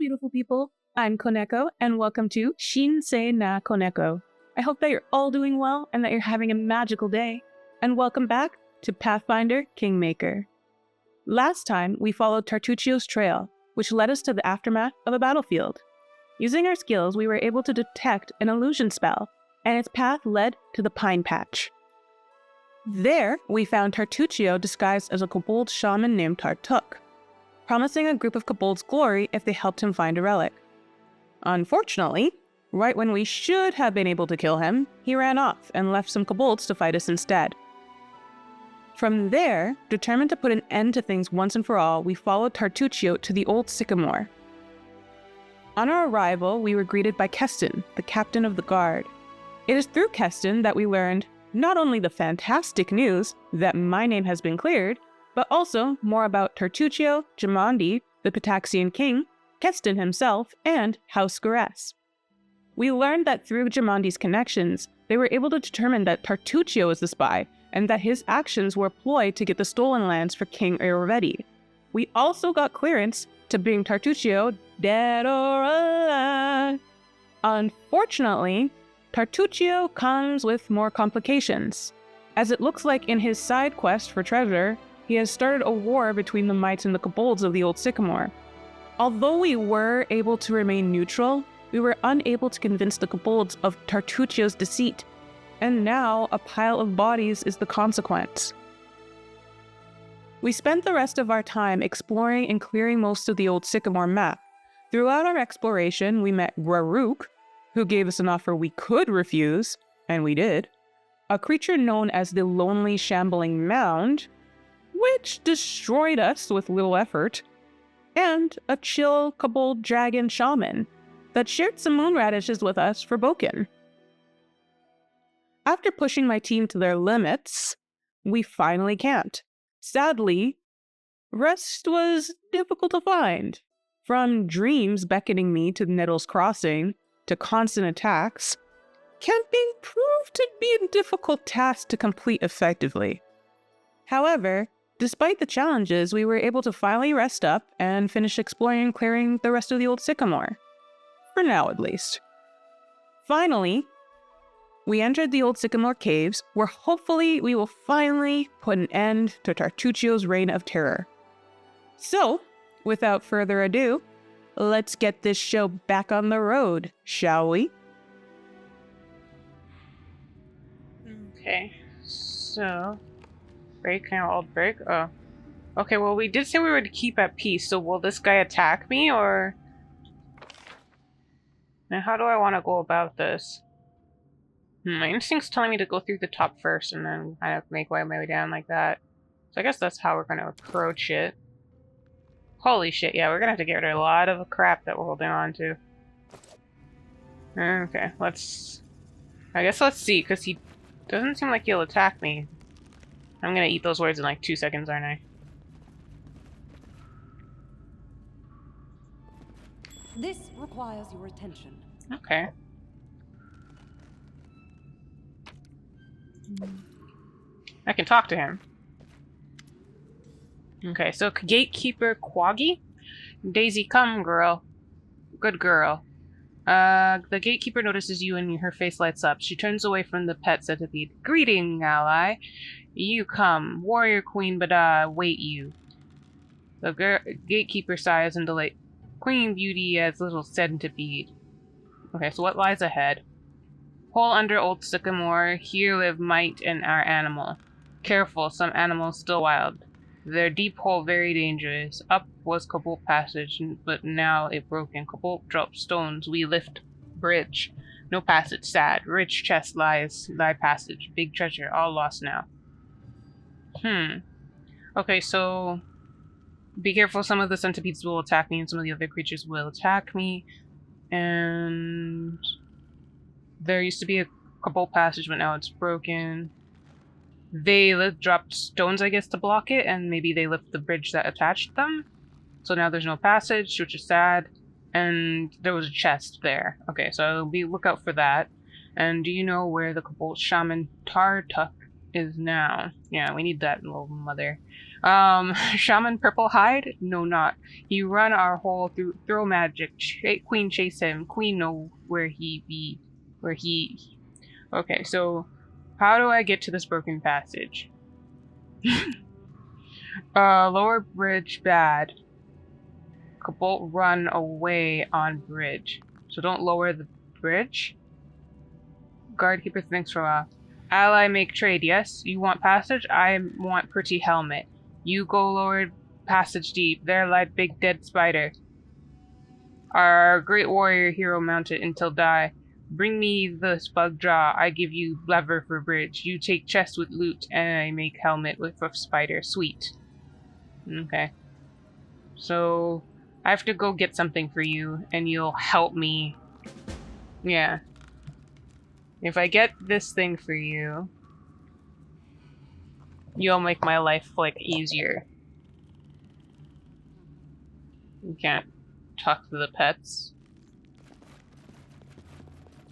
beautiful people. I'm Koneko, and welcome to Shinsei na Koneko. I hope that you're all doing well and that you're having a magical day. And welcome back to Pathfinder Kingmaker. Last time, we followed Tartuccio's trail, which led us to the aftermath of a battlefield. Using our skills, we were able to detect an illusion spell, and its path led to the Pine Patch. There, we found Tartuccio disguised as a kobold shaman named Tartuc, promising a group of kobolds glory if they helped him find a relic. Unfortunately, right when we should have been able to kill him, he ran off and left some kobolds to fight us instead. From there, determined to put an end to things once and for all, we followed Tartuccio to the Old Sycamore. On our arrival, we were greeted by Keston, the captain of the guard. It is through Keston that we learned not only the fantastic news that my name has been cleared, but also more about Tartuccio, Jamandi, the Pataxian king, Keston himself, and House Garess. We learned that through Jamandi's connections, they were able to determine that Tartuccio is the spy, and that his actions were a ploy to get the stolen lands for King Irvedi. We also got clearance to bring Tartuccio dead or alive. Unfortunately, Tartuccio comes with more complications, as it looks like in his side quest for treasure, he has started a war between the Mites and the Kobolds of the Old Sycamore. Although we were able to remain neutral, we were unable to convince the Kobolds of Tartuccio's deceit, and now a pile of bodies is the consequence. We spent the rest of our time exploring and clearing most of the Old Sycamore map. Throughout our exploration, we met Raruk, who gave us an offer we could refuse, and we did, a creature known as the Lonely Shambling Mound, which destroyed us with little effort, and a chill kobold dragon shaman that shared some moon radishes with us for Boken. After pushing my team to their limits, we finally camped. Sadly, rest was difficult to find. From dreams beckoning me to Nettle's Crossing to constant attacks, camping proved to be a difficult task to complete effectively. However, despite the challenges, we were able to finally rest up and finish exploring and clearing the rest of the Old Sycamore. For now, at least. Finally, we entered the Old Sycamore Caves, where hopefully we will finally put an end to Tartuccio's reign of terror. So, without further ado, let's get this show back on the road, shall we? Okay, so... break, can I alt break? Oh. Okay, well we did say we would keep at peace, so will this guy attack me, or... Now how do I want to go about this? My instinct's telling me to go through the top first and then kind of make my way down like that. So I guess that's how we're going to approach it. Holy shit, yeah, we're going to have to get rid of a lot of crap that we're holding on to. Okay, I guess let's see, because he doesn't seem like he'll attack me. I'm going to eat those words in like 2 seconds, aren't I? This requires your attention. Okay. I can talk to him. Okay, so Gatekeeper Quaggy? Daisy, come, girl. Good girl. The Gatekeeper notices you and her face lights up. She turns away from the pet centipede. Greeting, ally. You come. Warrior Queen Bada, wait you. The Gatekeeper sighs in delight. Queen Beauty as little centipede. Okay, so what lies ahead? Hole under Old Sycamore. Here live Mite and our animal. Careful, some animals still wild. Their deep hole very dangerous. Up was Kobold Passage, but now it broken. Kobold drops stones. We lift bridge. No passage, sad. Rich chest lies, thy passage. Big treasure, all lost now. Okay, so... be careful, some of the centipedes will attack me and some of the other creatures will attack me. And... there used to be a Kobold Passage, but now it's broken. They dropped stones, I guess, to block it, and maybe they lifted the bridge that attached them. So now there's no passage, which is sad. And there was a chest there. Okay, so look out for that. And do you know where the Kobold Shaman Tartuc is now. Yeah, we need that little mother. Shaman Purple Hide? No, not. He run our hole through throw magic. Queen chase him. Queen know where he be. Where he... Okay, so how do I get to this broken passage? Lower bridge bad. Cobalt run away on bridge. So don't lower the bridge. Guardkeeper thanks for a while. Ally make trade, yes? You want passage? I want pretty helmet. You go lower passage deep. There lie big dead spider. Our great warrior hero mounted until die. Bring me the spug jaw. I give you lever for bridge. You take chest with loot, and I make helmet with spider. Sweet. Okay. So I have to go get something for you, and you'll help me. Yeah. If I get this thing for you, you'll make my life, like, easier. You can't talk to the pets.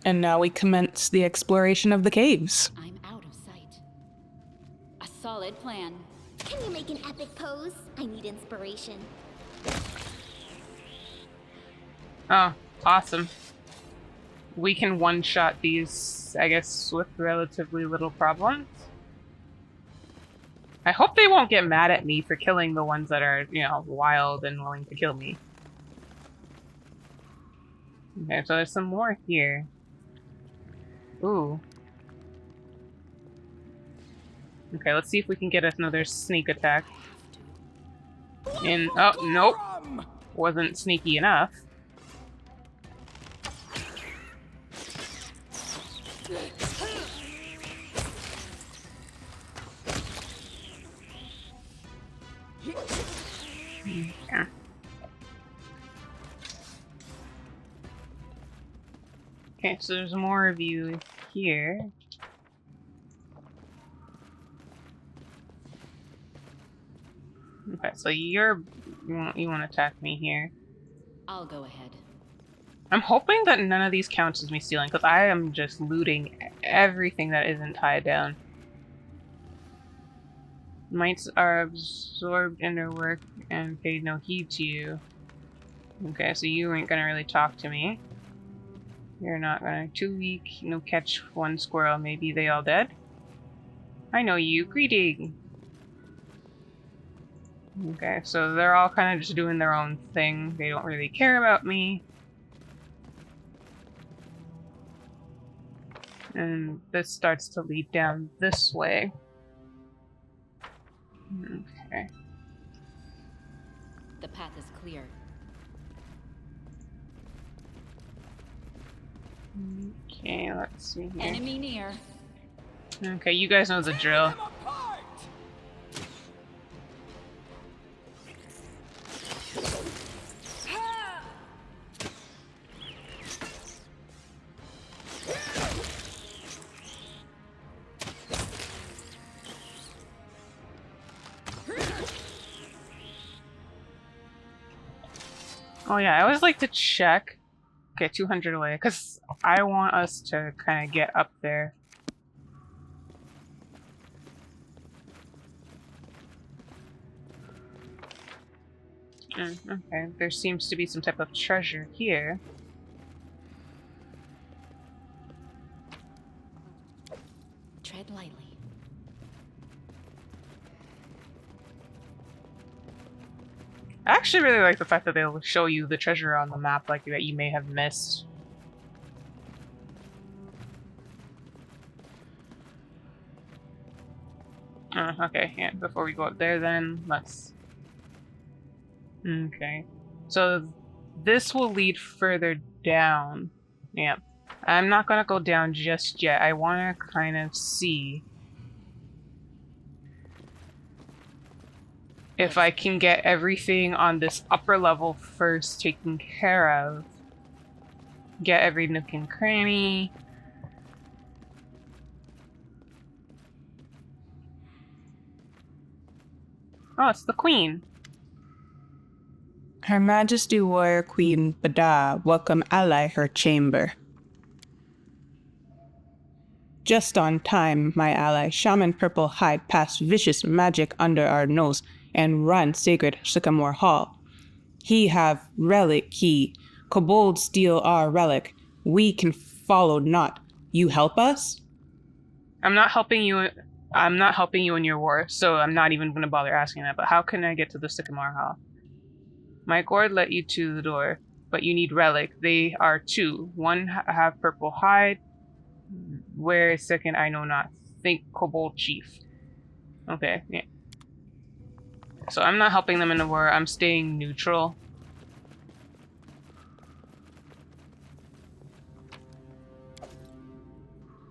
And now we commence the exploration of the caves. I'm out of sight. A solid plan. Can you make an epic pose? I need inspiration. Oh, awesome. We can one-shot these, I guess, with relatively little problems. I hope they won't get mad at me for killing the ones that are, you know, wild and willing to kill me. Okay, so there's some more here. Ooh. Okay, let's see if we can get another sneak attack. Oh, nope. Wasn't sneaky enough. Yeah. Okay, so there's more of you here. Okay, so you want to attack me here. I'll go ahead. I'm hoping that none of these counts as me stealing, because I am just looting everything that isn't tied down. Mites are absorbed in their work and paid no heed to you. Okay, so you ain't gonna really talk to me. You're not gonna. Too weak, no catch one squirrel. Maybe they all dead? I know you. Greeting! Okay, so they're all kind of just doing their own thing. They don't really care about me. And this starts to lead down this way. Okay. The path is clear. Okay, let's see here. Enemy near. Okay, you guys know the drill. Oh yeah, I always like to check. Okay, 200 away, because I want us to kind of get up there. Okay, there seems to be some type of treasure here. Tread lightly. I actually really like the fact that they'll show you the treasure on the map like that you may have missed. Okay, yeah, before we go up there then, let's... Okay. So this will lead further down. Yeah. I'm not gonna go down just yet. I wanna kind of see if I can get everything on this upper level first taken care of. Get every nook and cranny. Oh, it's the queen. Her Majesty Warrior Queen Bada welcome ally her chamber. Just on time, my ally. Shaman Purple Hide passed vicious magic under our nose and run sacred Sycamore Hall. He have relic key. Kobold steal our relic. We can follow not. You help us? I'm not helping you. I'm not helping you in your war, so I'm not even going to bother asking that. But how can I get to the Sycamore Hall? My gourd let you to the door, but you need relic. They are two. One have purple hide. Where is second? I know not. Think Kobold Chief. Okay, yeah. So I'm not helping them in the war. I'm staying neutral.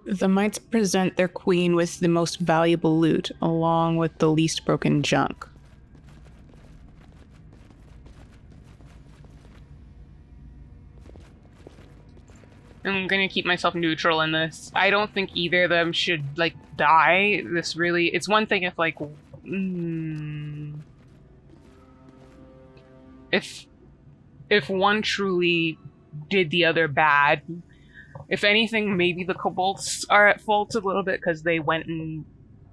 The mites present their queen with the most valuable loot, along with the least broken junk. I'm gonna keep myself neutral in this. I don't think either of them should, like, die. This really... It's one thing if, like... If one truly did the other bad... If anything, maybe the kobolds are at fault a little bit because they went and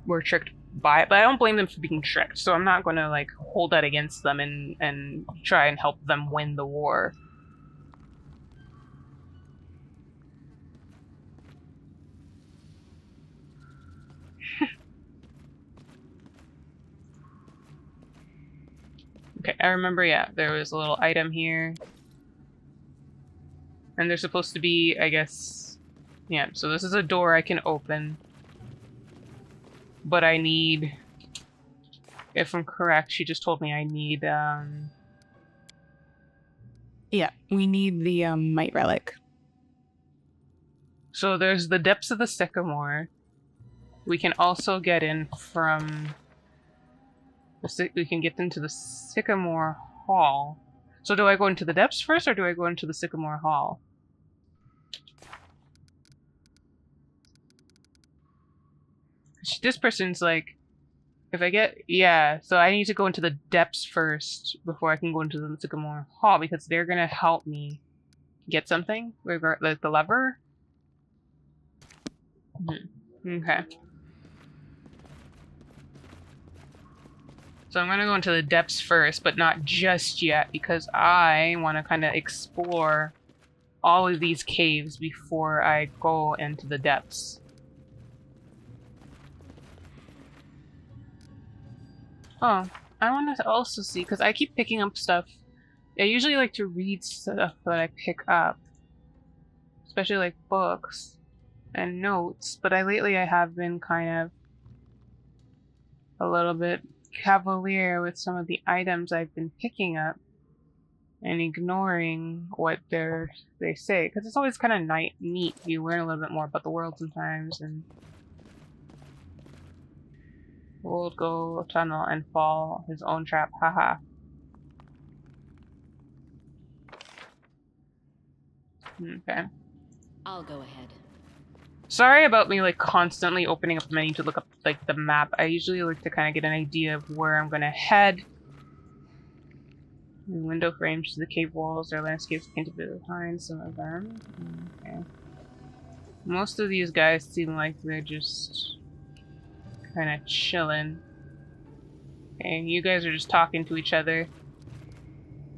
were tricked by it. But I don't blame them for being tricked, so I'm not gonna, like, hold that against them and try and help them win the war. Okay, I remember, yeah, there was a little item here. And there's supposed to be, I guess... Yeah, so this is a door I can open. But I need... If I'm correct, she just told me I need, Yeah, we need the mite relic. So there's the depths of the sycamore. We can also get in from... We can get into the Sycamore Hall. So do I go into the depths first, or do I go into the Sycamore Hall? This person's like... If I get... Yeah, so I need to go into the depths first before I can go into the Sycamore Hall, because they're gonna help me get something. Like the lever? Okay. So I'm gonna go into the depths first, but not just yet, because I want to kind of explore all of these caves before I go into the depths. Oh, I want to also see, because I keep picking up stuff. I usually like to read stuff that I pick up, especially like books and notes, but lately I have been kind of a little bit cavalier with some of the items I've been picking up and ignoring what they say, because it's always kind of neat. You learn a little bit more about the world sometimes, and we'll go tunnel and fall his own trap. Haha. Okay. I'll go ahead. Sorry about me like constantly opening up the menu to look up like the map. I usually like to kind of get an idea of where I'm gonna head. The window frames to the cave walls or landscapes painted behind some of them. Okay. Most of these guys seem like they're just kind of chilling. And you guys are just talking to each other.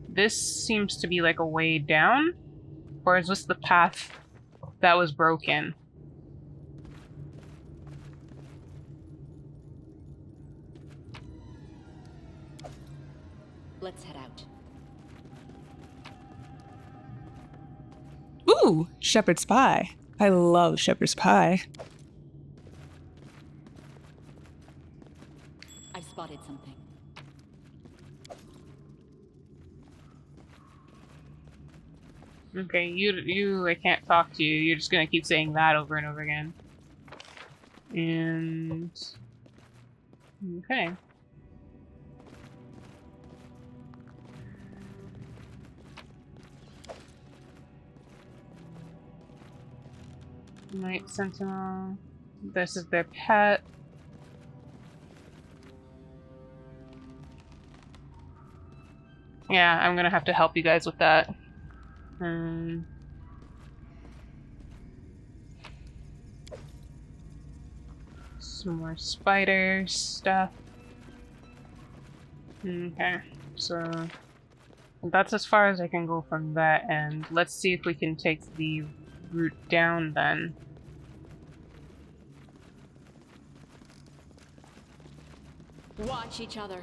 This seems to be like a way down. Or is this the path that was broken? Let's head out. Ooh, shepherd's pie. I love shepherd's pie. I've spotted something. Okay, I can't talk to you. You're just gonna keep saying that over and over again. And... Okay. Night Sentinel. This is their pet. Yeah, I'm gonna have to help you guys with that. Some more spider stuff. Okay, so that's as far as I can go from that end. Let's see if we can take the route down then. Watch each other.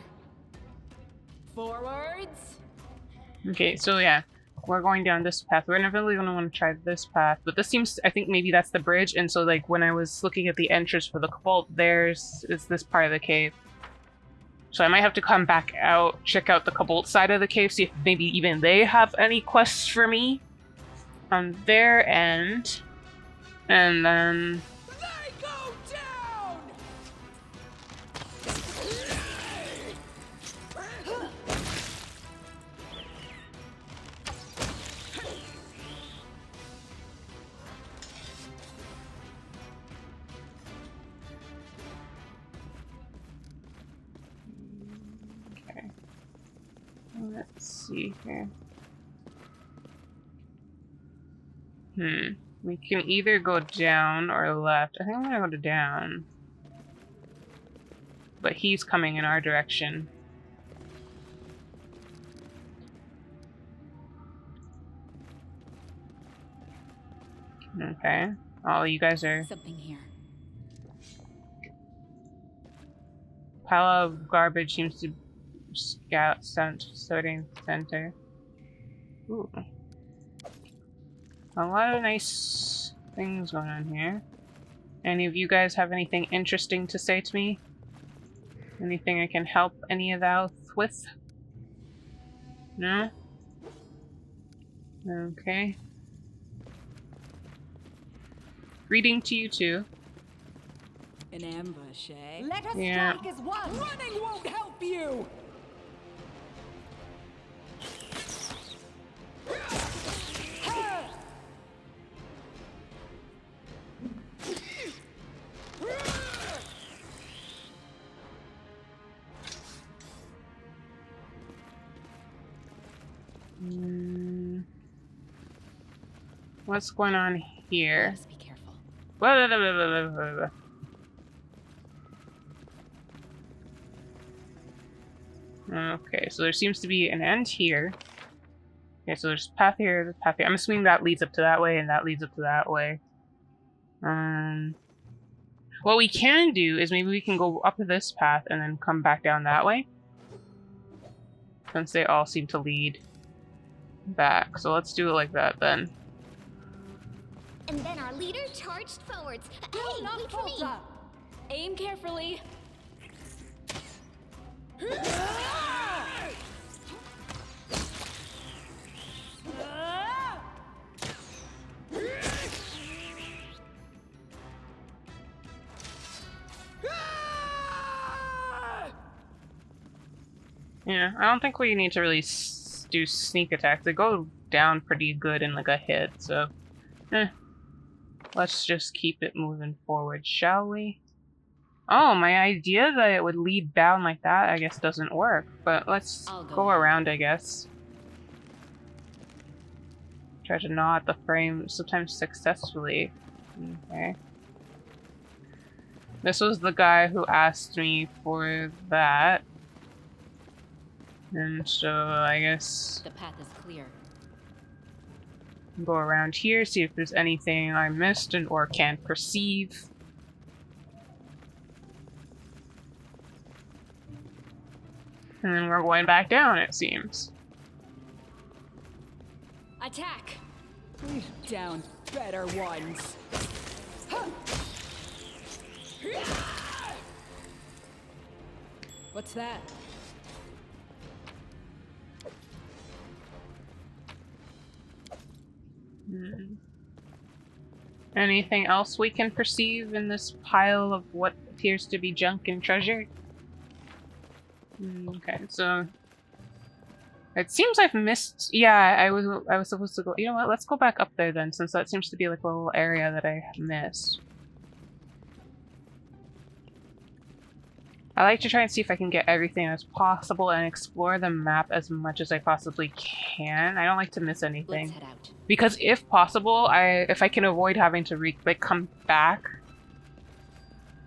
Forwards. Okay, so yeah, we're going down this path. We're definitely gonna want to try this path, but this seems, I think maybe that's the bridge, and so like when I was looking at the entrance for the vault, is this part of the cave. So I might have to come back out, check out the Cobalt side of the cave, see if maybe even they have any quests for me on their end. And then... They go down! Okay. Let's see here. We can either go down or left. I think I'm gonna go to down. But he's coming in our direction. Okay. Oh, you guys are... Something here. Pile of garbage seems to scout sorting center. Ooh. A lot of nice things going on here. Any of you guys have anything interesting to say to me? Anything I can help any of that with? No? Okay. Greeting to you too. An ambush, eh? Let us Yeah. strike as one. Running won't help you! What's going on here? Let us be careful. Blah, blah, blah, blah, blah, blah. Okay, so there seems to be an end here. Okay, so there's a path here, there's a path here. I'm assuming that leads up to that way, and that leads up to that way. What we can do is maybe we can go up to this path and then come back down that way. Since they all seem to lead back. So let's do it like that then. And then our leader charged forwards. Hey, wait for me! Falter. Aim carefully. Yeah, I don't think we need to really do sneak attacks. They go down pretty good in like a hit, so... Let's just keep it moving forward, shall we? Oh, my idea that it would lead down like that, I guess, doesn't work. But let's I'll go go around, I guess. Try to gnaw at the frame, sometimes successfully. Okay. This was the guy who asked me for that. And so, I guess... The path is clear. go around here, see if there's anything I missed and or can't perceive. And then we're going back down, it seems. Attack! We've down better ones. What's that? Anything else we can perceive in this pile of what appears to be junk and treasure? Okay, so it seems I've missed. Yeah, I was supposed to go. You know what? Let's go back up there then, since that seems to be like a little area that I missed. I like to try and see if I can get everything as possible and explore the map as much as I possibly can. I don't like to miss anything. Let's head out. Because if possible, if I can avoid having to come back,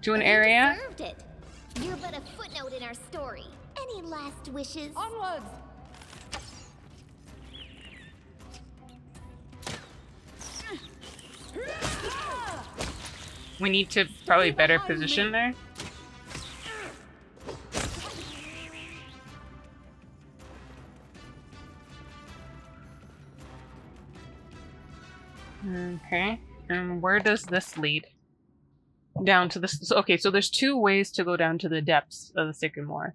to an You area. deserved it. You're but a footnote in our story. Any last wishes? Onwards! We need to probably better position there. Okay, and where does this lead? Down to this. Okay, so there's two ways to go down to the depths of the Sycamore.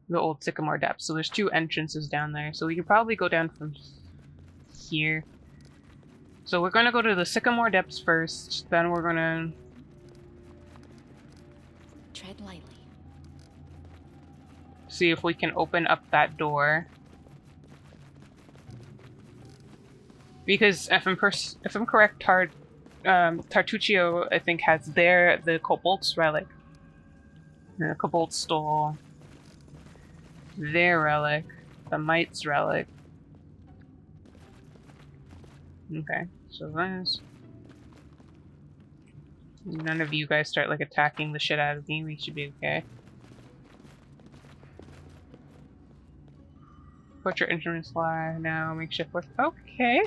The Old Sycamore depths. So there's two entrances down there. So we could probably go down from here. So we're gonna go to the Sycamore depths first. Then we're gonna Tread lightly. see if we can open up that door. Because if I'm correct, Tartuccio, I think, has the Kobold's relic. The Kobold stole their relic, the Might's relic. Okay, so that's... None of you guys start, like, attacking the shit out of me. We should be okay. Portrait instruments fly now. Makeshift work. Okay.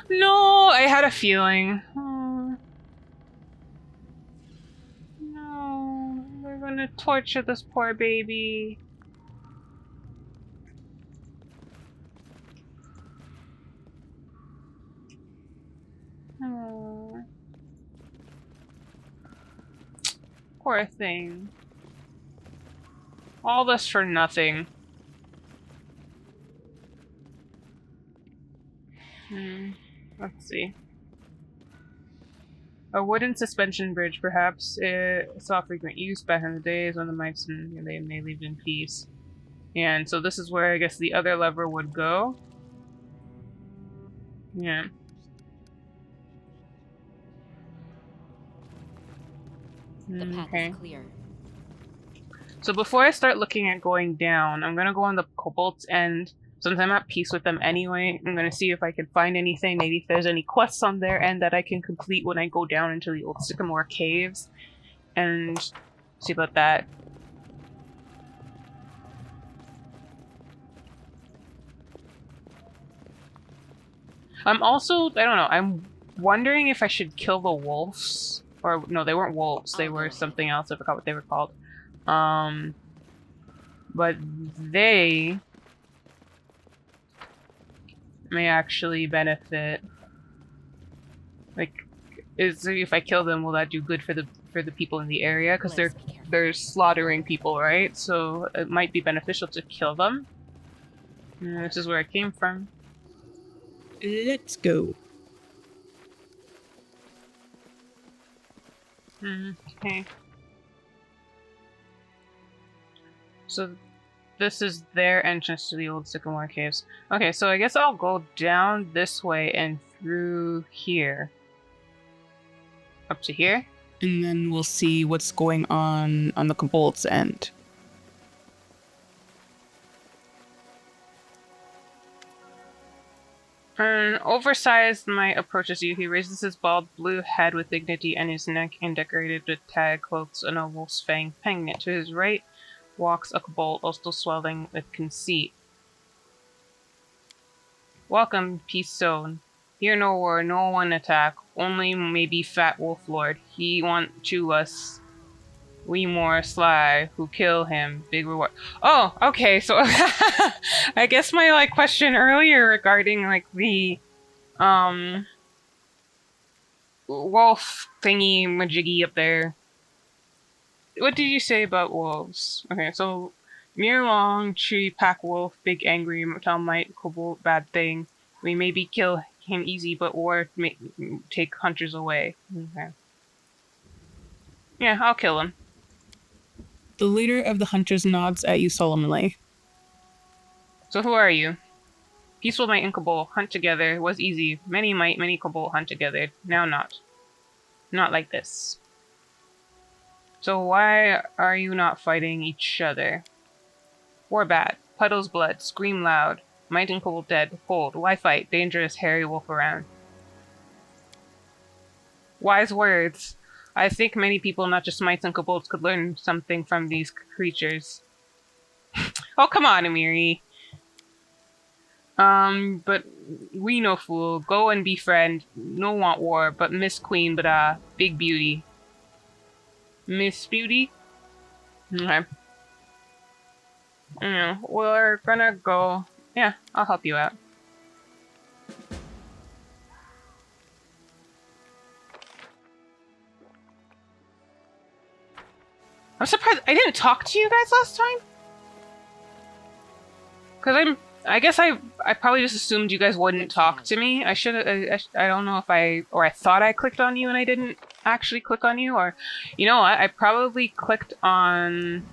No, I had a feeling. Oh. No, we're gonna torture this poor baby. Oh. Poor thing. All this for nothing. Let's see. A wooden suspension bridge, perhaps. It saw frequent use back in the days when the mites and they lived in peace. And so this is where I guess the other lever would go. Yeah. The path Okay. is clear. So before I start looking at going down, I'm gonna go on the Kobold's end. Since I'm at peace with them anyway, I'm gonna see if I can find anything, maybe if there's any quests on their end that I can complete when I go down into the Old Sycamore Caves. And see about that. I'm also, I don't know, I'm wondering if I should kill the wolves. Or, no, they weren't wolves, they were something else, I forgot what they were called. But they may actually benefit. Like, if I kill them, will that do good for the people in the area? Because they're slaughtering people, right? So it might be beneficial to kill them. And this is where I came from. Let's go. Okay. So this is their entrance to the Old Sycamore Caves. Okay, so I guess I'll go down this way and through here. Up to here? And then we'll see what's going on the Kobold's end. An oversized knight approaches you. He raises his bald blue head with dignity and his neck decorated with tag cloaks and a wolf's fang pendant. To his right walks a kobold, also swelling with conceit. Welcome, peace zone. Here no war, no one attack. Only maybe fat wolf lord. He want chew us. We more sly who kill him. Big reward. Oh, okay. So I guess my question earlier regarding the wolf thingy majiggy up there. What did you say about wolves? Okay, so mere long tree pack wolf, big angry tall might kobold bad thing. We maybe kill him easy, but war may take hunters away. Okay. Yeah, I'll kill him. The leader of the hunters nods at you solemnly. So who are you? Peaceful might and kobold hunt together was easy. Many might, many kobold hunt together. Now not. Not like this. So why are you not fighting each other? War bad. Puddles blood. Scream loud. Might and kobold dead. Cold. Why fight? Dangerous hairy wolf around. Wise words. I think many people, not just mites and kobolds, could learn something from these creatures. Oh, come on, Amiri. But we no fool. Go and befriend. No want war, but Miss Queen, but big beauty. Miss Beauty? Okay. Yeah, we're gonna go. Yeah, I'll help you out. I'm surprised I didn't talk to you guys last time. Cause I guess I probably just assumed you guys wouldn't talk to me. I should I don't know if I thought I clicked on you and I didn't actually click on you, or you know what? I probably clicked on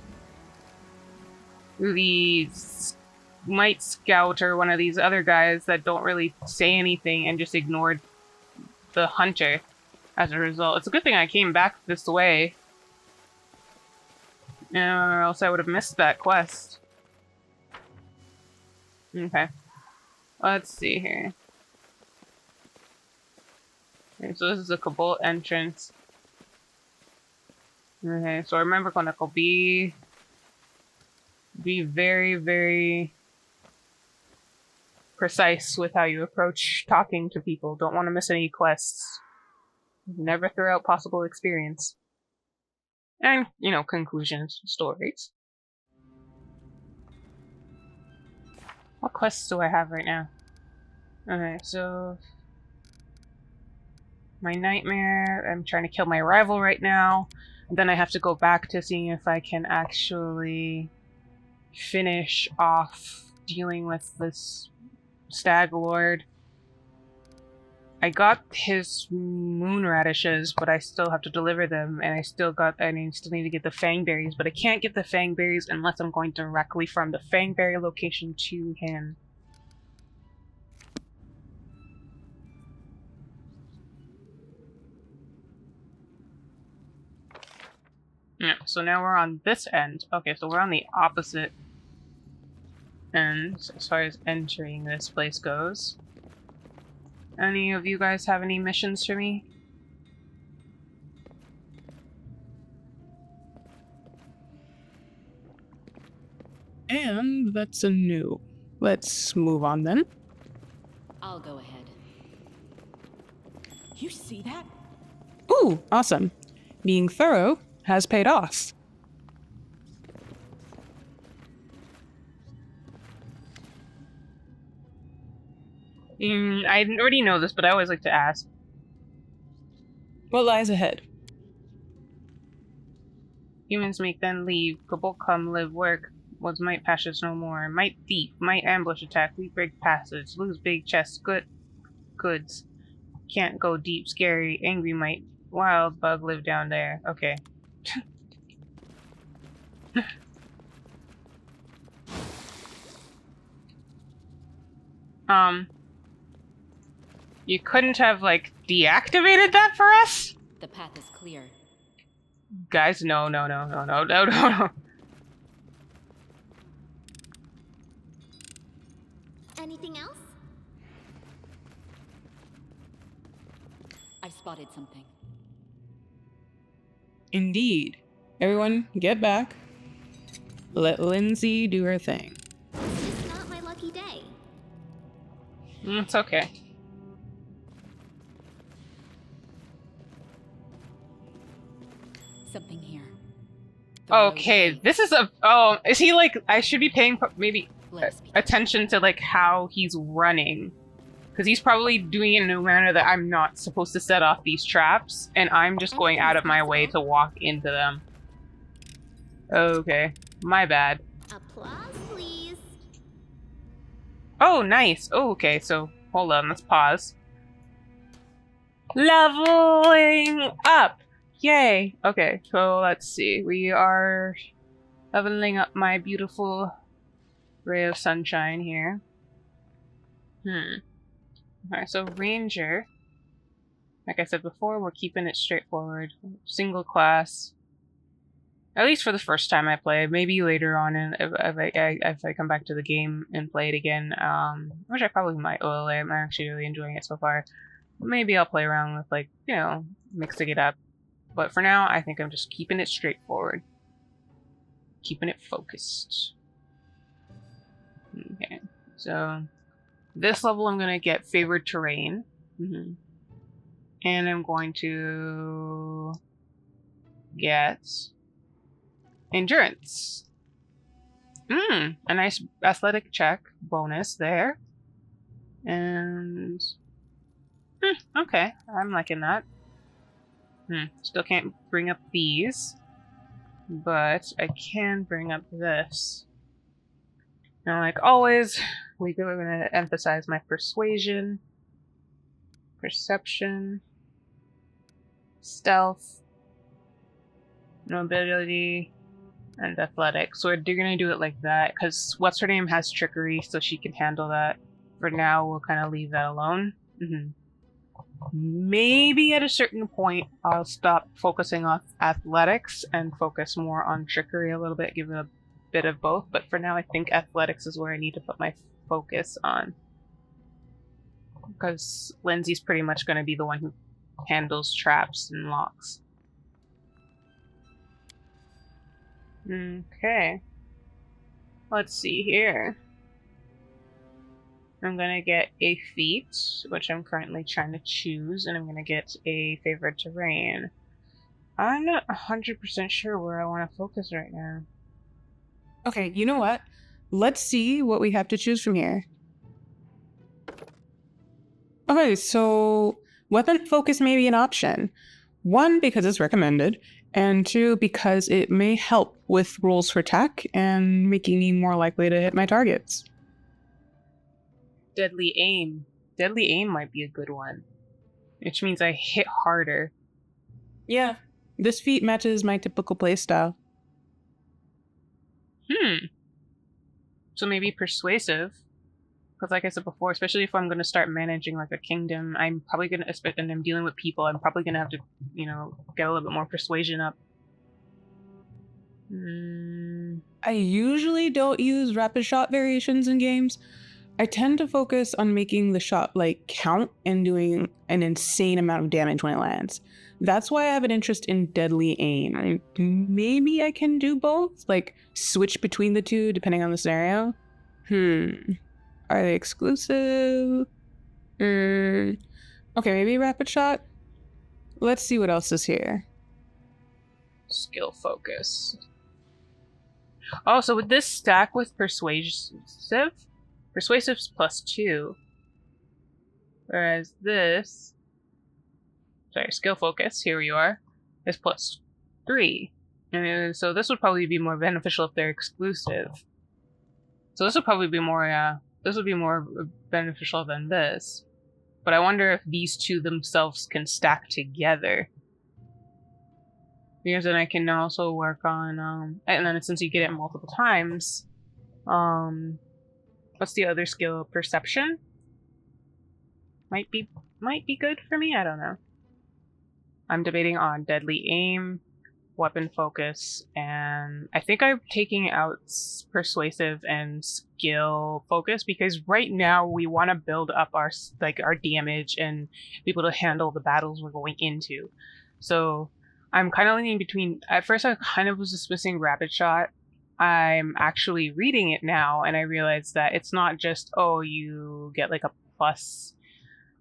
the Might Scout or one of these other guys that don't really say anything and just ignored the hunter as a result. It's a good thing I came back this way. Or else I would have missed that quest. Okay. Let's see here. Okay, so this is a Kobold entrance. Okay, so remember, Koneko, be very, very precise with how you approach talking to people. Don't want to miss any quests. Never throw out possible experience. And, you know, conclusions, stories. What quests do I have right now? Okay, so... my nightmare, I'm trying to kill my rival right now. And then I have to go back to seeing if I can actually finish off dealing with this Stag Lord. I got his moon radishes, but I still have to deliver them, and I still need to get the fangberries, but I can't get the fangberries unless I'm going directly from the fangberry location to him. Yeah, so now we're on this end. Okay, so we're on the opposite end as far as entering this place goes. Any of you guys have any missions for me? And that's a no. Let's move on then. I'll go ahead. You see that? Ooh, awesome. Being thorough has paid off. I already know this, but I always like to ask. What lies ahead? Humans make then leave. Kobold come, live, work. Was might passes no more. Might thief, might ambush attack, we break passage, lose big chests, goods. Can't go deep, scary, angry might. Wild bug live down there. Okay. You couldn't have, like, deactivated that for us? The path is clear. Guys, no. Anything else? I've spotted something. Indeed. Everyone, get back. Let Lindsay do her thing. It's just not my lucky day. It's okay. Something here. The road Okay, leads. this is a... Oh, is he like... I should be paying maybe Let us be. attention to like how he's running. Because he's probably doing it in a manner that I'm not supposed to set off these traps. And I'm just going out of my way to walk into them. Okay, my bad. Applause, please. Oh, nice. Oh, okay, so hold on, let's pause. Leveling up! Yay! Okay, so let's see. We are leveling up my beautiful ray of sunshine here. Alright, so Ranger. Like I said before, we're keeping it straightforward. Single class. At least for the first time I play. Maybe later on, if I come back to the game and play it again, which I probably might. Well, I'm actually really enjoying it so far. Maybe I'll play around with, like, you know, mixing it up. But for now, I think I'm just keeping it straightforward. Keeping it focused. Okay, so this level I'm going to get favored terrain. And I'm going to get endurance. A nice athletic check bonus there. And okay, I'm liking that. Still can't bring up these, but I can bring up this. Now, like always, we're going to emphasize my persuasion, perception, stealth, nobility, and athletics. So we're going to do it like that, because what's her name has trickery, so she can handle that. For now, we'll kind of leave that alone. Maybe at a certain point, I'll stop focusing on athletics and focus more on trickery a little bit, give it a bit of both. But for now, I think athletics is where I need to put my focus on. Because Lindsay's pretty much going to be the one who handles traps and locks. Okay. Let's see here. I'm going to get a feat, which I'm currently trying to choose, and I'm going to get a favored terrain. I'm not 100% sure where I want to focus right now. Okay, you know what? Let's see what we have to choose from here. Okay, so weapon focus may be an option. 1, because it's recommended, and 2, because it may help with rolls for attack and making me more likely to hit my targets. Deadly aim. Deadly aim might be a good one, which means I hit harder. Yeah, this feat matches my typical playstyle. So maybe persuasive. Because like I said before, especially if I'm going to start managing like a kingdom, I'm probably going to, and I'm dealing with people, I'm probably going to have to, you know, get a little bit more persuasion up. I usually don't use rapid shot variations in games. I tend to focus on making the shot like count and doing an insane amount of damage when it lands. That's why I have an interest in deadly aim. Maybe I can do both, like switch between the two depending on the scenario. Are they exclusive? Okay, maybe rapid shot. Let's see what else is here. Skill focus. Oh, so would this stack with persuasive? Persuasive's +2. Whereas this... Sorry, skill focus, here you are, is +3. And so this would probably be more beneficial if they're exclusive. So this would probably be more, this would be more beneficial than this. But I wonder if these two themselves can stack together. Because then I can also work on, and then since you get it multiple times, what's the other skill? Perception? Might be good for me, I don't know. I'm debating on deadly aim, weapon focus, and I think I'm taking out persuasive and skill focus because right now we want to build up our damage and be able to handle the battles we're going into. So I'm kind of leaning between. At first, I kind of was dismissing rapid shot. I'm actually reading it now, and I realized that it's not just you get like a plus,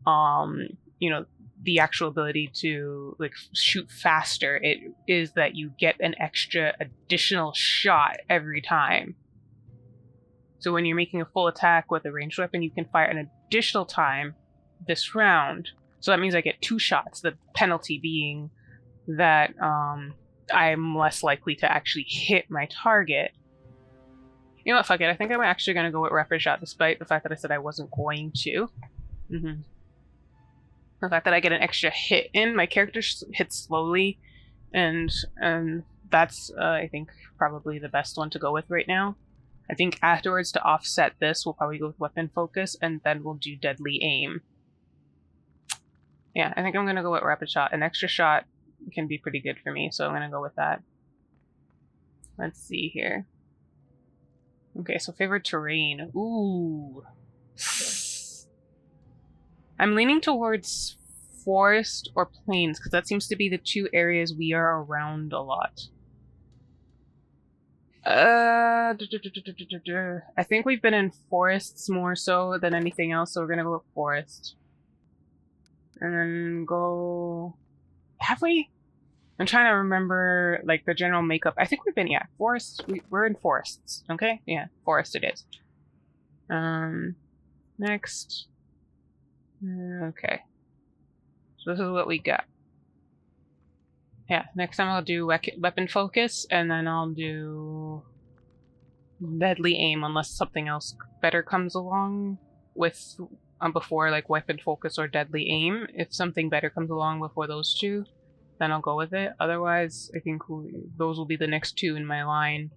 you know, the actual ability to like shoot faster. It is that you get an extra additional shot every time. So when you're making a full attack with a ranged weapon, you can fire an additional time this round. So that means I get 2 shots. The penalty being that I'm less likely to actually hit my target. You know what? Fuck it. I think I'm actually going to go with rapid shot, despite the fact that I said I wasn't going to. The fact that I get an extra hit in, my character hits slowly, and that's, I think, probably the best one to go with right now. I think afterwards, to offset this, we'll probably go with weapon focus, and then we'll do deadly aim. Yeah, I think I'm going to go with rapid shot. An extra shot can be pretty good for me, so I'm going to go with that. Let's see here. Okay, so favorite terrain. Ooh. I'm leaning towards forest or plains, because that seems to be the two areas we are around a lot. I think we've been in forests more so than anything else, so we're gonna go with forest. And then go... Have we? I'm trying to remember, like, the general makeup. I think we've been, yeah, forests. We're in forests, okay? Yeah, forest it is. Next. Okay. So this is what we got. Yeah, next time I'll do weapon focus, and then I'll do deadly aim, unless something else better comes along with before, like, weapon focus or deadly aim. If something better comes along before those two, then I'll go with it. Otherwise, I think those will be the next two in my line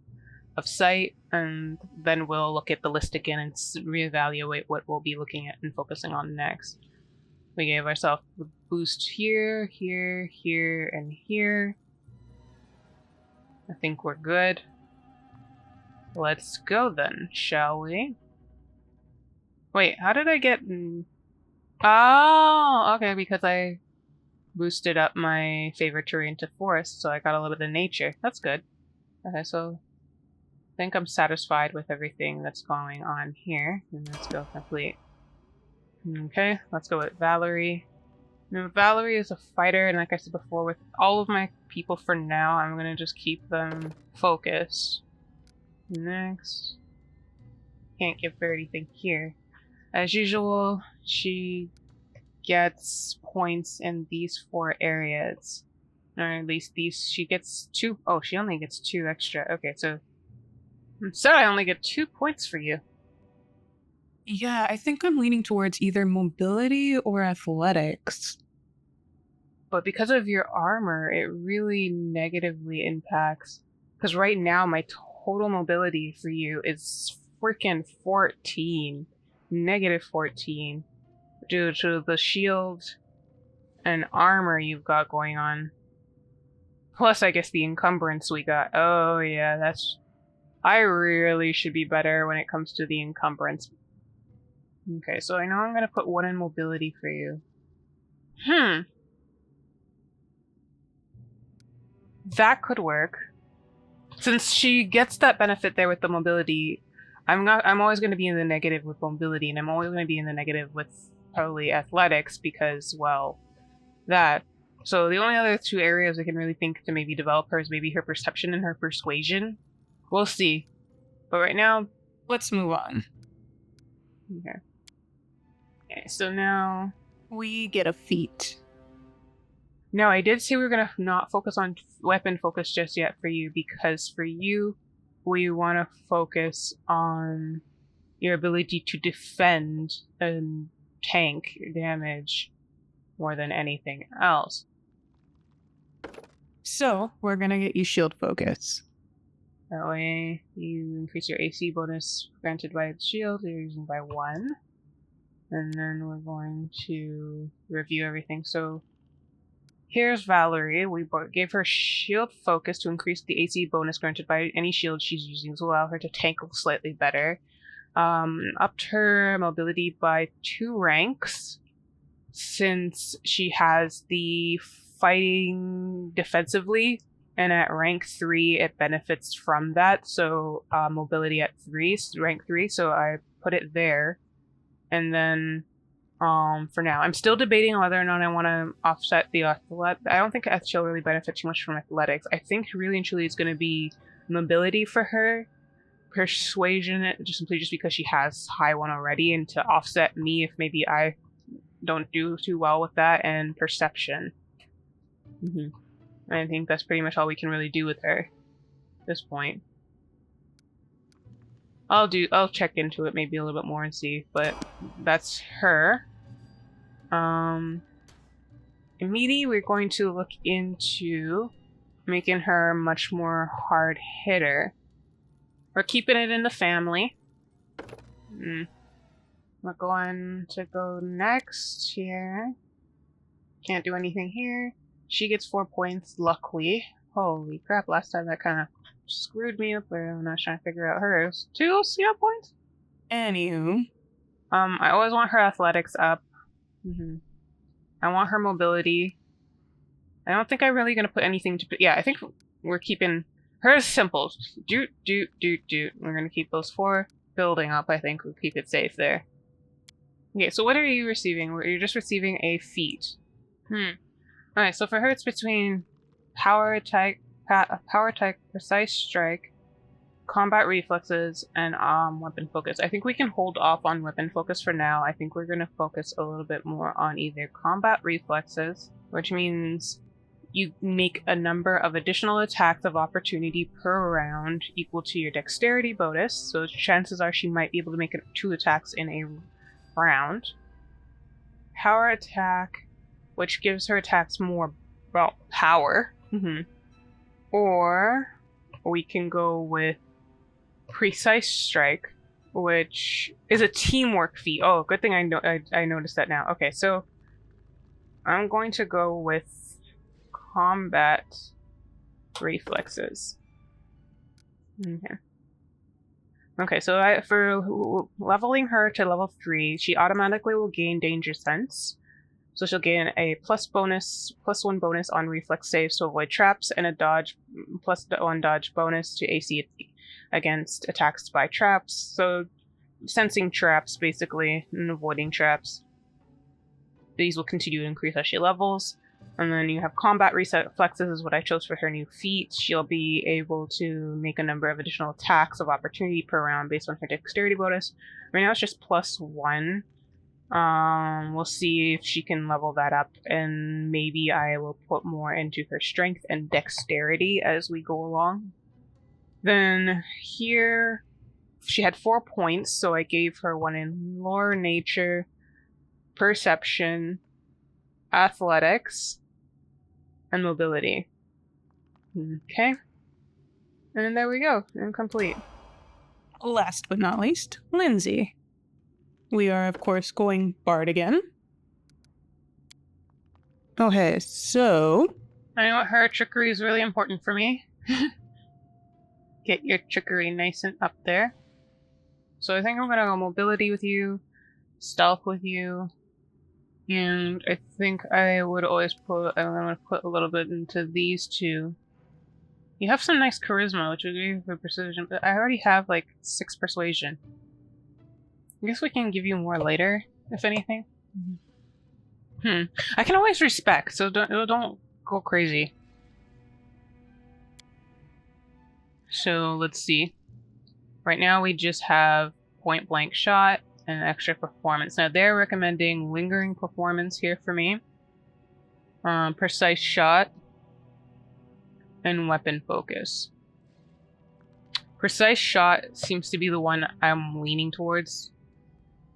of sight, and then we'll look at the list again and reevaluate what we'll be looking at and focusing on next. We gave ourselves a boost here, here, here, and here. I think we're good. Let's go then, shall we? Wait, how did I get... Oh, okay, because I boosted up my favorite terrain to forest, so I got a little bit of nature. That's good. Okay, so I think I'm satisfied with everything that's going on here. And let's go complete. Okay, let's go with Valerie. Now, Valerie is a fighter, and like I said before, with all of my people for now, I'm gonna just keep them focused. Next. Can't give her anything here. As usual, she gets points in these 4 areas. Or at least these, she gets 2. Oh, she only gets 2 extra. Okay, so I only get 2 points for you. Yeah, I think I'm leaning towards either mobility or athletics. But because of your armor, it really negatively impacts. Because right now, my total mobility for you is freaking 14. Negative 14. Due to the shield and armor you've got going on. Plus, I guess the encumbrance we got. Oh, yeah, that's... I really should be better when it comes to the encumbrance. Okay, so I know I'm gonna put 1 in mobility for you. That could work. Since she gets that benefit there with the mobility, I'm always gonna be in the negative with mobility, and I'm always gonna be in the negative with probably athletics because, well, that. So the only other 2 areas I can really think to maybe develop her is maybe her perception and her persuasion. We'll see. But right now, Let's move on. okay. Okay, so now We get a feat. no, I did say we were gonna not focus on weapon focus just yet for you, because for you, we want to focus on your ability to defend and tank damage more than anything else. So, we're gonna get you shield focus. That way, you increase your AC bonus granted by the shield, you're using by 1. And then we're going to review everything. So, here's Valerie. We gave her shield focus to increase the AC bonus granted by any shield she's using to allow her to tank slightly better. Upped her mobility by 2 ranks, since she has the fighting defensively, and at rank 3 it benefits from that. So mobility at 3, rank 3, so I put it there. And then for now, I'm still debating whether or not I want to offset the athletic. I don't think she'll really benefit too much from athletics. I think really and truly it's going to be mobility for her, persuasion just simply because she has high one already, and to offset me if maybe I don't do too well with that, and perception. I think that's pretty much all we can really do with her at this point. I'll check into it maybe a little bit more and see, but that's her. Immediately we're going to look into making her much more hard hitter. We're keeping it in the family. We're going to go next here. Can't do anything here. She gets 4 points, luckily. Holy crap, last time that kind of screwed me up there when I was trying to figure out hers. 2 CL points? Anywho. I always want her athletics up. I want her mobility. I don't think I'm really going to put anything to... Yeah, I think we're keeping... Her simple. Doot. We're going to keep those 4 building up. I think we'll keep it safe there. Okay, so what are you receiving? You're just receiving a feat. Alright, so for her it's between power attack, precise strike, combat reflexes, and weapon focus. I think we can hold off on weapon focus for now. I think we're going to focus a little bit more on either combat reflexes, which means you make a number of additional attacks of opportunity per round equal to your dexterity bonus. So chances are she might be able to make 2 attacks in a round. Power attack, which gives her attacks more, well, power. Or we can go with precise strike, which is a teamwork feat. Oh, good thing I noticed that now. Okay, so I'm going to go with combat reflexes. Okay, so for leveling her to level 3, she automatically will gain danger sense. So she'll gain a +1 bonus on reflex saves to avoid traps, and a +1 dodge bonus to AC against attacks by traps. So sensing traps, basically, and avoiding traps. These will continue to increase as she levels. And then you have combat reflexes is what I chose for her new feat. She'll be able to make a number of additional attacks of opportunity per round based on her dexterity bonus. Right now it's just +1. We'll see if she can level that up, and maybe I will put more into her strength and dexterity as we go along. Then here, she had 4 points, so I gave her 1 in lore, nature, perception, athletics, and mobility. Okay. And there we go. And complete. Last but not least, Lindsay. We are, of course, going Bard again. Okay, so... I know her trickery is really important for me. Get your trickery nice and up there. So I think I'm going to go mobility with you, stealth with you, and I think I would always I'm going to put a little bit into these 2. You have some nice charisma, which would be for precision, but I already have like 6 persuasion. I guess we can give you more later, if anything. I can always respect, so don't go crazy. So let's see. Right now we just have point blank shot and extra performance. Now they're recommending lingering performance here for me. Precise shot and weapon focus. Precise shot seems to be the one I'm leaning towards.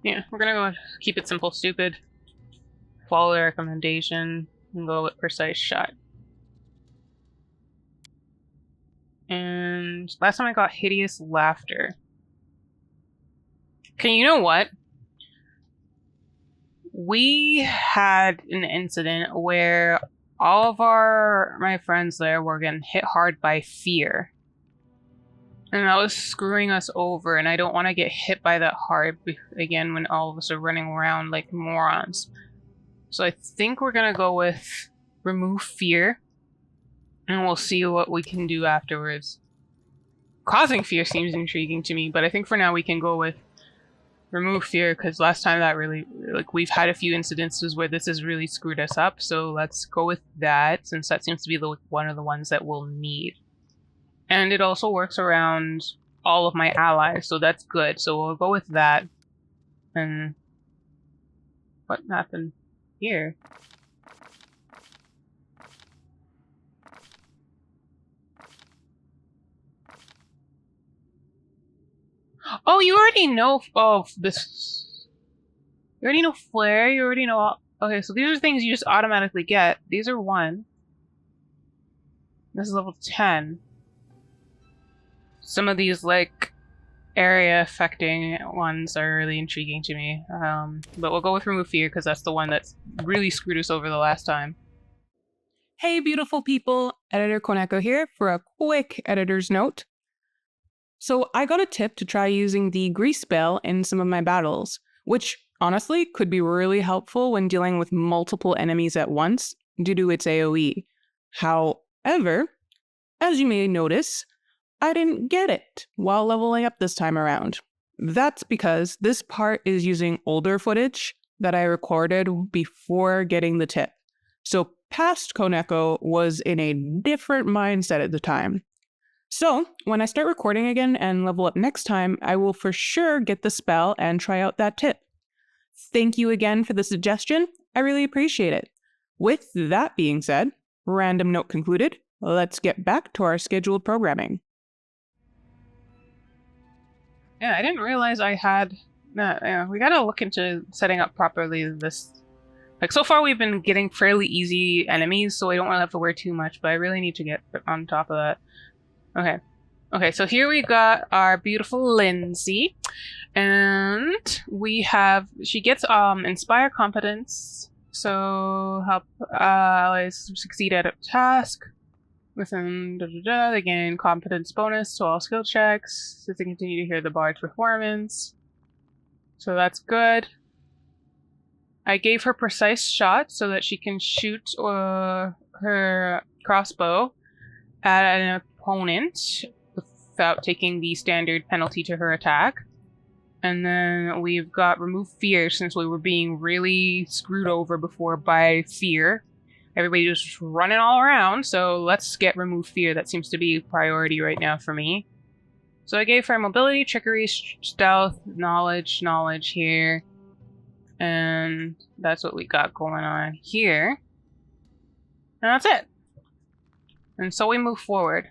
Yeah, we're gonna go keep it simple, stupid. Follow the recommendation and go with precise shot. And last time I got hideous laughter. Okay, you know what? We had an incident where all of my friends there were getting hit hard by fear. And that was screwing us over, and I don't want to get hit by that hard again when all of us are running around like morons. So I think we're gonna go with remove fear, and we'll see what we can do afterwards. Causing fear seems intriguing to me, but I think for now we can go with remove fear, because last time that really, like, we've had a few incidences where this has really screwed us up, so let's go with that, since that seems to be one of the ones that we'll need. And it also works around all of my allies, so that's good. So we'll go with that. And what happened here? Oh, you already know this. You already know flare, you already know okay, so these are things you just automatically get. These are 1. This is level 10. Some of these, like, area affecting ones are really intriguing to me. But we'll go with remove fear because that's the one that's really screwed us over the last time. Hey, beautiful people! Editor Koneko here for a quick editor's note. So I got a tip to try using the grease spell in some of my battles, which honestly could be really helpful when dealing with multiple enemies at once due to its AoE. However, as you may notice, I didn't get it while leveling up this time around. That's because this part is using older footage that I recorded before getting the tip. So past Koneko was in a different mindset at the time. So when I start recording again and level up next time, I will for sure get the spell and try out that tip. Thank you again for the suggestion. I really appreciate it. With that being said, random note concluded, let's get back to our scheduled programming. Yeah, I didn't realize I had... we gotta look into setting up properly this... Like, so far we've been getting fairly easy enemies, so I don't really have to worry too much, but I really need to get on top of that. Okay, so here we got our beautiful Lindsay, and we have... She gets Inspire Competence, so help allies succeed at a task. Within they gain competence bonus to all skill checks, so they continue to hear the bard's performance. So that's good. I gave her precise shot so that she can shoot her crossbow at an opponent without taking the standard penalty to her attack. And then we've got remove fear, since we were being really screwed over before by fear. Everybody just running all around, so let's get remove fear. That seems to be a priority right now for me. So I gave her mobility, trickery, stealth, knowledge here. And that's what we got going on here. And that's it. And so we move forward.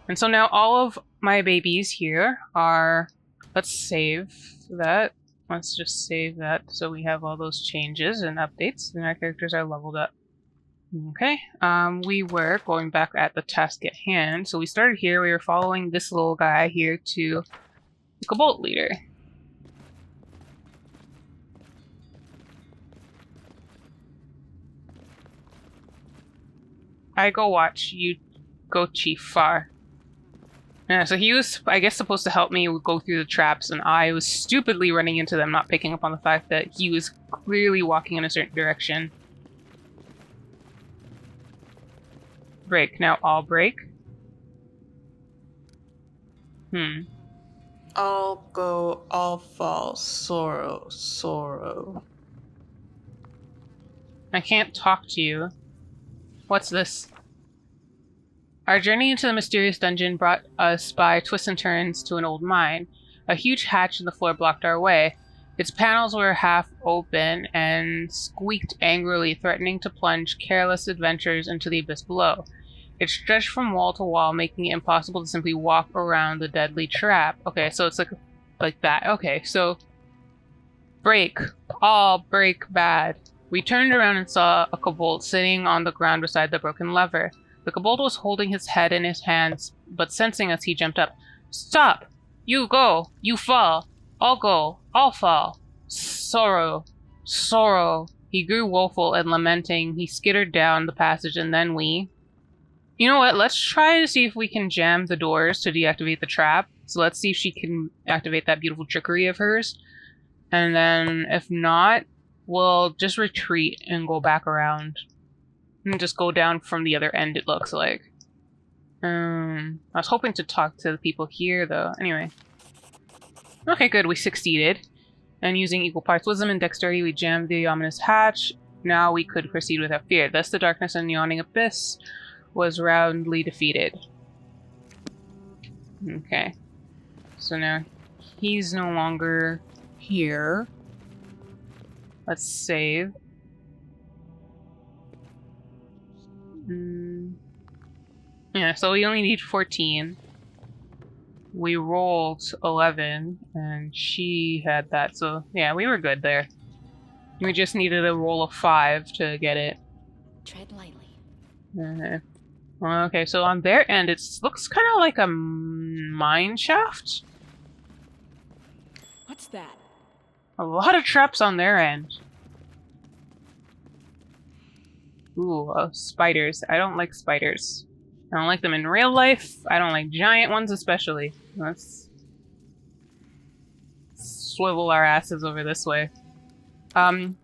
And so now all of my babies here are... Let's save that. Let's just save that so we have all those changes and updates, and our characters are leveled up. Okay, we were going back at the task at hand. So we started here, we were following this little guy here to the Cobalt leader. I go watch, you go chief far. Yeah, so he was, I guess, supposed to help me go through the traps, and I was stupidly running into them, not picking up on the fact that he was clearly walking in a certain direction. Break. Now I'll break. I'll go, I'll fall. Sorrow. I can't talk to you. What's this? Our journey into the mysterious dungeon brought us by twists and turns to an old mine. A huge hatch in the floor blocked our way. Its panels were half open and squeaked angrily, threatening to plunge careless adventurers into the abyss below. It stretched from wall to wall, making it impossible to simply walk around the deadly trap. Okay, so it's like that. Okay, so... Break. All break bad. We turned around and saw a kobold sitting on the ground beside the broken lever. The kobold was holding his head in his hands, but sensing us, he jumped up. Stop! You go! You fall! I'll go! I'll fall! Sorrow! He grew woeful and lamenting. He skittered down the passage, and then we... You know what? Let's try to see if we can jam the doors to deactivate the trap. So let's see if she can activate that beautiful trickery of hers. And then, if not, we'll just retreat and go back around. And just go down from the other end, it looks like. I was hoping to talk to the people here, though. Anyway. Okay, good. We succeeded. And using equal parts wisdom and dexterity, we jammed the ominous hatch. Now we could proceed without fear. Thus the darkness and yawning abyss was roundly defeated. Okay. So now he's no longer here. Let's save. Yeah, so we only need 14. We rolled 11, and she had that, so yeah, we were good there. We just needed a roll of 5 to get it. Tread lightly. Okay, so on their end, it looks kind of like a mine shaft. What's that? A lot of traps on their end. Ooh, spiders. I don't like spiders. I don't like them in real life. I don't like giant ones especially. Let's swivel our asses over this way. Honey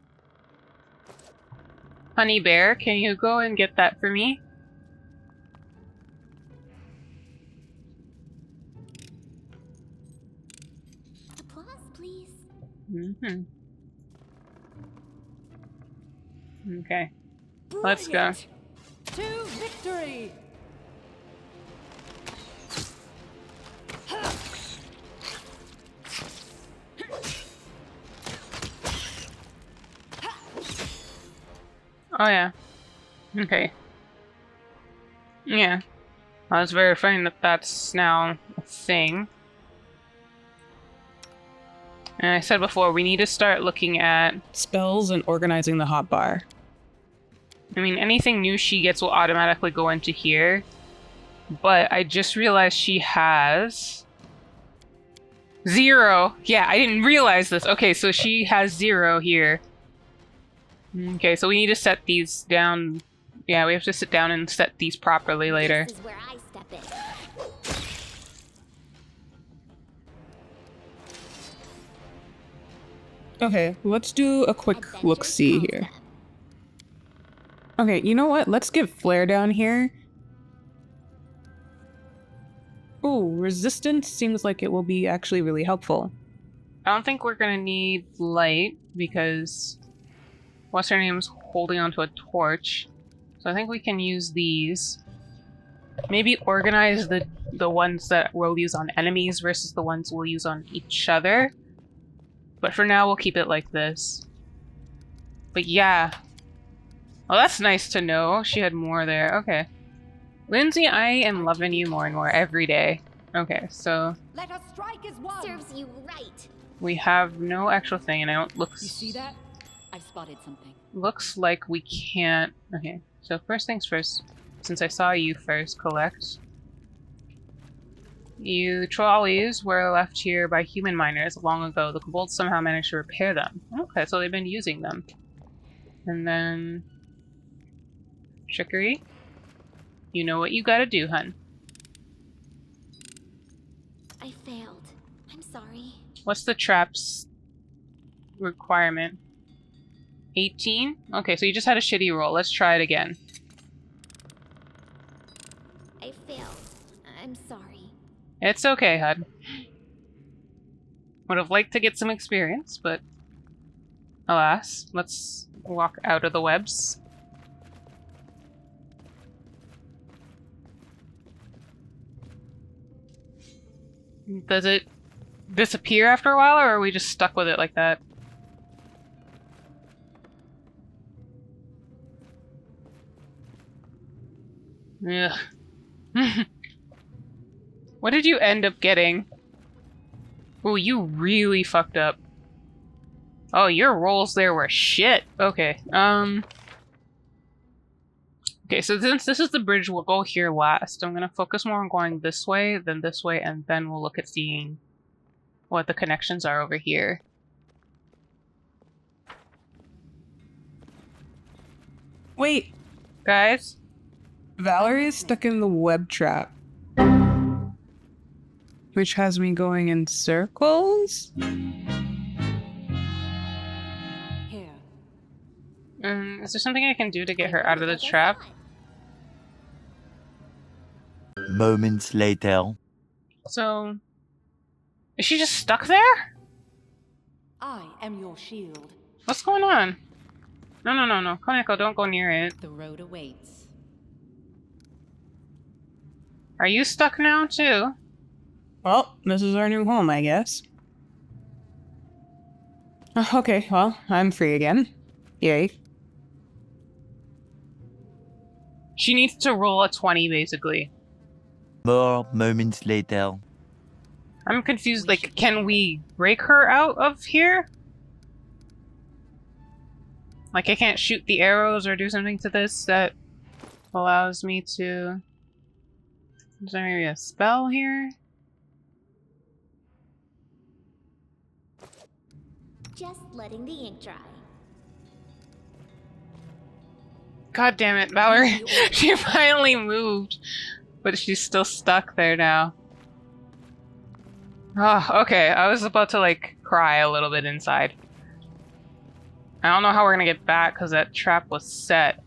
Bear, can you go and get that for me? Applause, please. Mm-hmm. Okay. Let's go. Brilliant. To victory! Oh yeah. Okay. Yeah. I was verifying that that's now a thing. And I said before, we need to start looking at... Spells and organizing the hotbar. I mean, anything new she gets will automatically go into here. But I just realized she has... 0! Yeah, I didn't realize this. Okay, so she has 0 here. Okay, so we need to set these down. Yeah, we have to sit down and set these properly later. This is where I step in. Okay, let's do a quick Adventure look-see calls here. them. Okay, you know what? Let's get Flare down here. Ooh, resistance seems like it will be actually really helpful. I don't think we're gonna need light because what's her name's holding onto a torch. So I think we can use these. Maybe organize the ones that we'll use on enemies versus the ones we'll use on each other. But for now, we'll keep it like this. But yeah. Well, that's nice to know. She had more there. Okay. Lindsay, I am loving you more and more every day. Okay, so Let us strike as one! Serves you right. we have no actual thing, and I don't look... You see that? I've spotted something. Looks like we can't... Okay, so first things first. Since I saw you first, collect. You trolleys were left here by human miners long ago. The kobolds somehow managed to repair them. Okay, so they've been using them. And then... Trickery. You know what you gotta do, hun. I failed. I'm sorry. What's the traps requirement? 18? Okay, so you just had a shitty roll. Let's try it again. I failed. I'm sorry. It's okay, hun. Would have liked to get some experience, but alas. Let's walk out of the webs. Does it disappear after a while, or are we just stuck with it like that? Ugh. What did you end up getting? Ooh, you really fucked up. Oh, your rolls there were shit. Okay, okay, so since this is the bridge, we'll go here last. I'm gonna focus more on going this way, and then we'll look at seeing what the connections are over here. Wait, Guys? Valerie is stuck in the web trap. Which has me going in circles? Here. Is there something I can do to get her out of the trap? Moments later. So... is she just stuck there? I am your shield. What's going on? No. Koneko, don't go near it. The road awaits. Are you stuck now, too? Well, this is our new home, I guess. Okay, well, I'm free again. Yay. She needs to roll a 20, basically. More moments later. I'm confused, like, can we break her out of here? Like, I can't shoot the arrows or do something to this that allows me to... Is there maybe a spell here? Just letting the ink dry. God damn it, Valerie. She finally moved. But she's still stuck there now. Oh, okay. I was about to, like, cry a little bit inside. I don't know how we're gonna get back because that trap was set.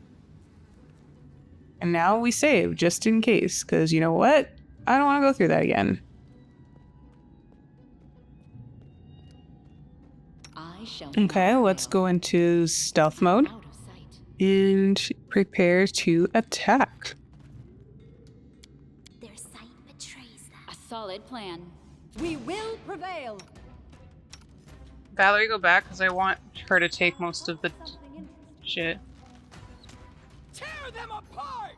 And now we save, just in case, because you know what? I don't want to go through that again. I shall Okay, not let's fail. go into stealth mode Out of sight. and prepare to attack. Their sight betrays them. A solid plan. We will prevail. Valerie, go back because I want her to take most of the shit. Tear them apart!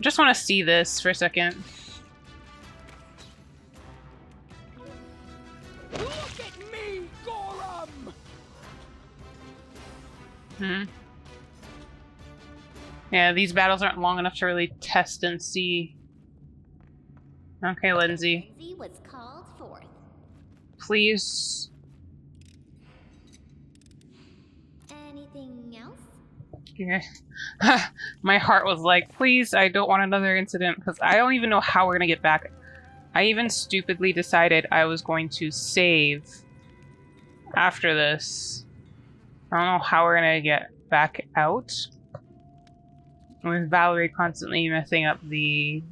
Just want to see this for a second. Look at me, Gorum! Yeah, these battles aren't long enough to really test and see. Okay, Lindsay. Lindsay was called forth. Please. Anything else? Yeah. My heart was like, please, I don't want another incident because I don't even know how we're gonna get back. I even stupidly decided I was going to save after this. I don't know how we're gonna get back out. With Valerie constantly messing up the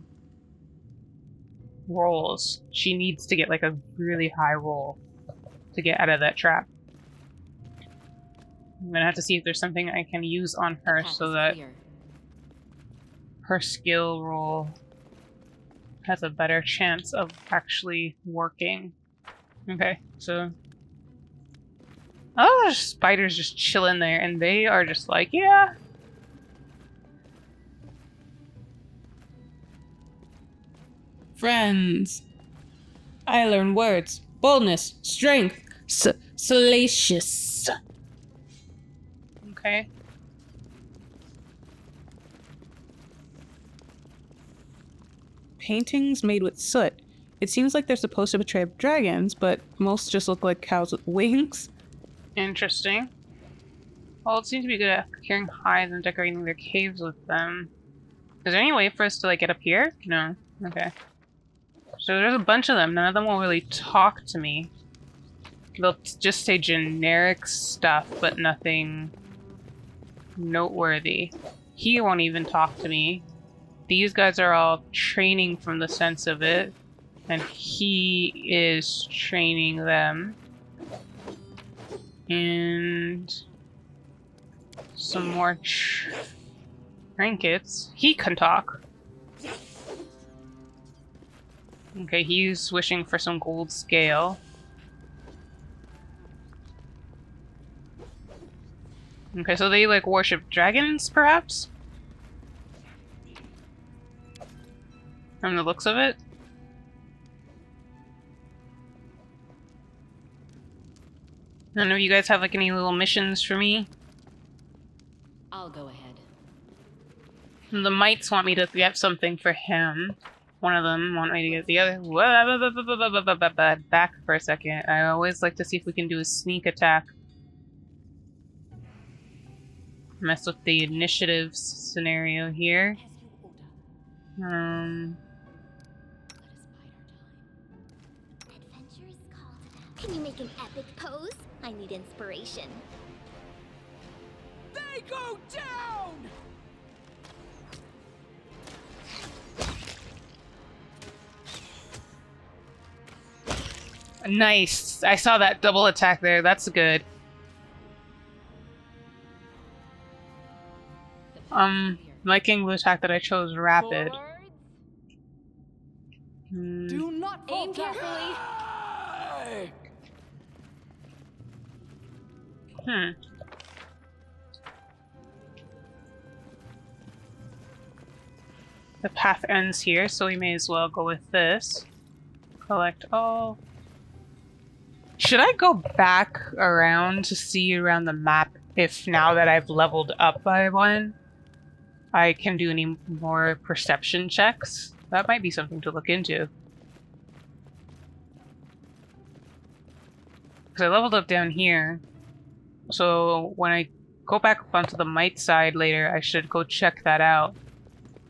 rolls. She needs to get like a really high roll to get out of that trap. I'm gonna have to see if there's something I can use on her Path so is that clear. her skill roll has a better chance of actually working. Okay, so... Oh, there's spiders just chilling there, and they are just like, yeah. Friends. I learn words. Boldness. Strength. Salacious. Okay. Paintings made with soot. It seems like they're supposed to portray dragons, but most just look like cows with wings. Interesting. Well, it seems to be good at procuring hides and decorating their caves with them. Is there any way for us to, like, get up here? No. Okay. So there's a bunch of them. None of them will really talk to me. They'll just say generic stuff, but nothing noteworthy. He won't even talk to me. These guys are all training from the sense of it. And he is training them. And some more trinkets. He can talk. Okay, he's wishing for some gold scale. Okay, so they like worship dragons, perhaps? From the looks of it. None of you guys have like any little missions for me? I'll go ahead. The mites want me to get something for him. One of them want me to get the other. Back for a second. I always like to see if we can do a sneak attack. Mess with the initiative scenario here. Adventure is called. Can you make an epic pose? I need inspiration. They go down! Nice. I saw that double attack there. That's good. Liking the attack that I chose rapid. Do not Aim falter. carefully. The path ends here, so we may as well go with this. Collect all. Should I go back around to see around the map if now that I've leveled up by one, I can do any more perception checks? That might be something to look into. Because I leveled up down here. So when I go back up onto the mite side later, I should go check that out.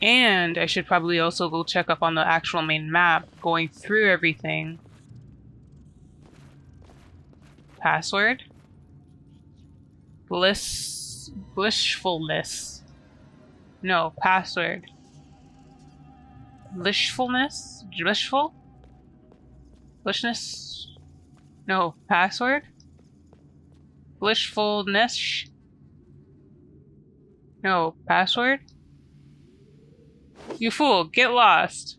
And I should probably also go check up on the actual main map, going through everything. Password? Blissfulness. No, password. Blissfulness? Blissful? Blishness? No, password? Blissfulness? No, password? You fool, get lost.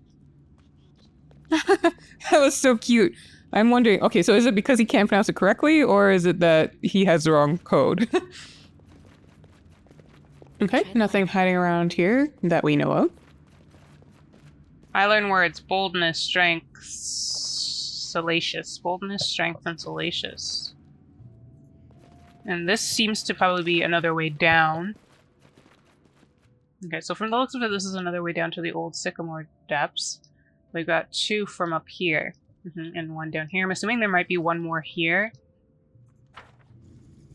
That was so cute. I'm wondering, okay, so is it because he can't pronounce it correctly, or is it that he has the wrong code? Okay, nothing hiding around here that we know of. I learn words: boldness, strength, salacious. Boldness, strength, and salacious. And this seems to probably be another way down. Okay, so from the looks of it, this is another way down to the Old Sycamore Depths. We've got 2 from up here, and 1 down here. I'm assuming there might be 1 more here.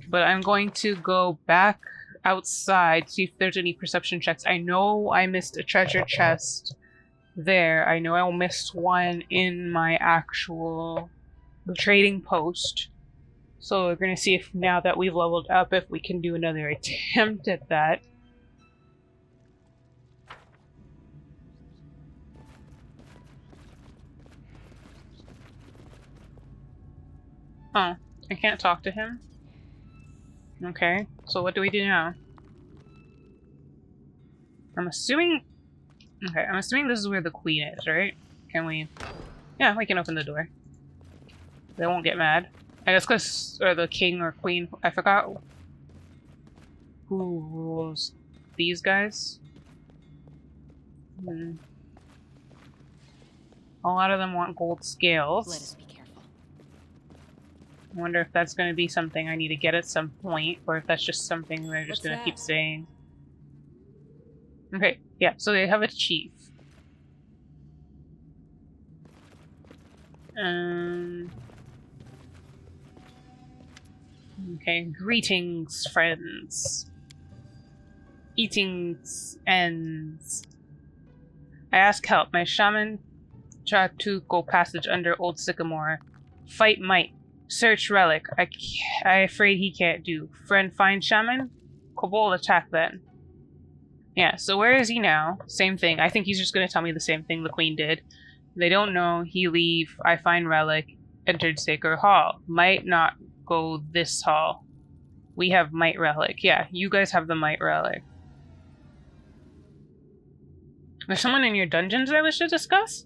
But I'm going to go back outside, see if there's any perception checks. I know I missed a treasure chest there. I know I missed one in my actual trading post. So we're going to see if now that we've leveled up, if we can do another attempt at that. Oh, I can't talk to him? Okay, so what do we do now? I'm assuming... Okay, I'm assuming this is where the queen is, right? Can we... Yeah, we can open the door. They won't get mad. I guess because... Or the king or queen... I forgot who rules these guys. A lot of them want gold scales. Let us be careful. I wonder if that's going to be something I need to get at some point, or if that's just something they're just going to keep saying. Okay, yeah, so they have a chief. Okay, greetings, friends. Eatings ends. I ask help. My shaman Tartuccio passage under Old Sycamore. Fight might. Search relic. I afraid he can't do. Friend find shaman? Kobold attack then. Yeah, so where is he now? Same thing. I think he's just going to tell me the same thing the queen did. They don't know. He leave. I find relic. Entered sacred hall. Might not go this hall. We have might relic. Yeah, you guys have the might relic. There's someone in your dungeons I wish to discuss?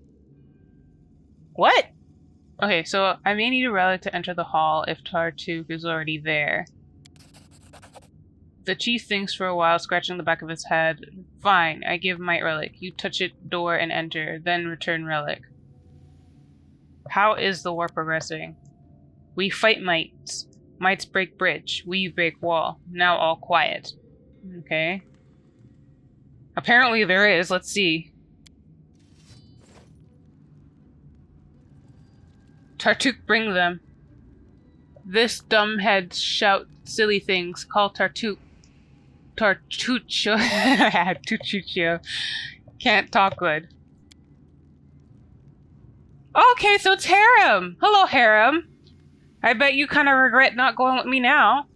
What? Okay, so I may need a relic to enter the hall if Tartuccio is already there. The chief thinks for a while, scratching the back of his head. Fine, I give might relic. You touch it, door, and enter, then return relic. How is the war progressing? We fight mights. Mights break bridge. We break wall. Now all quiet. Okay. Apparently there is. Let's see. Tartuccio, bring them. This dumbhead shout silly things. Call Tartuccio. Tartuccio. Can't talk good. Okay, so it's Harem. Hello, Harem. I bet you kind of regret not going with me now.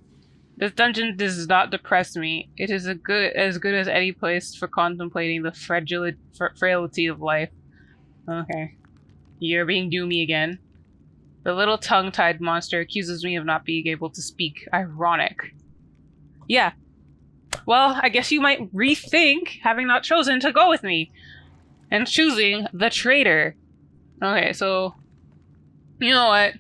This dungeon does not depress me. It is as good as any place for contemplating the frailty of life. Okay. You're being doomy again. The little tongue-tied monster accuses me of not being able to speak. Ironic. Yeah. Well, I guess you might rethink having not chosen to go with me. And choosing the traitor. Okay, so... You know what?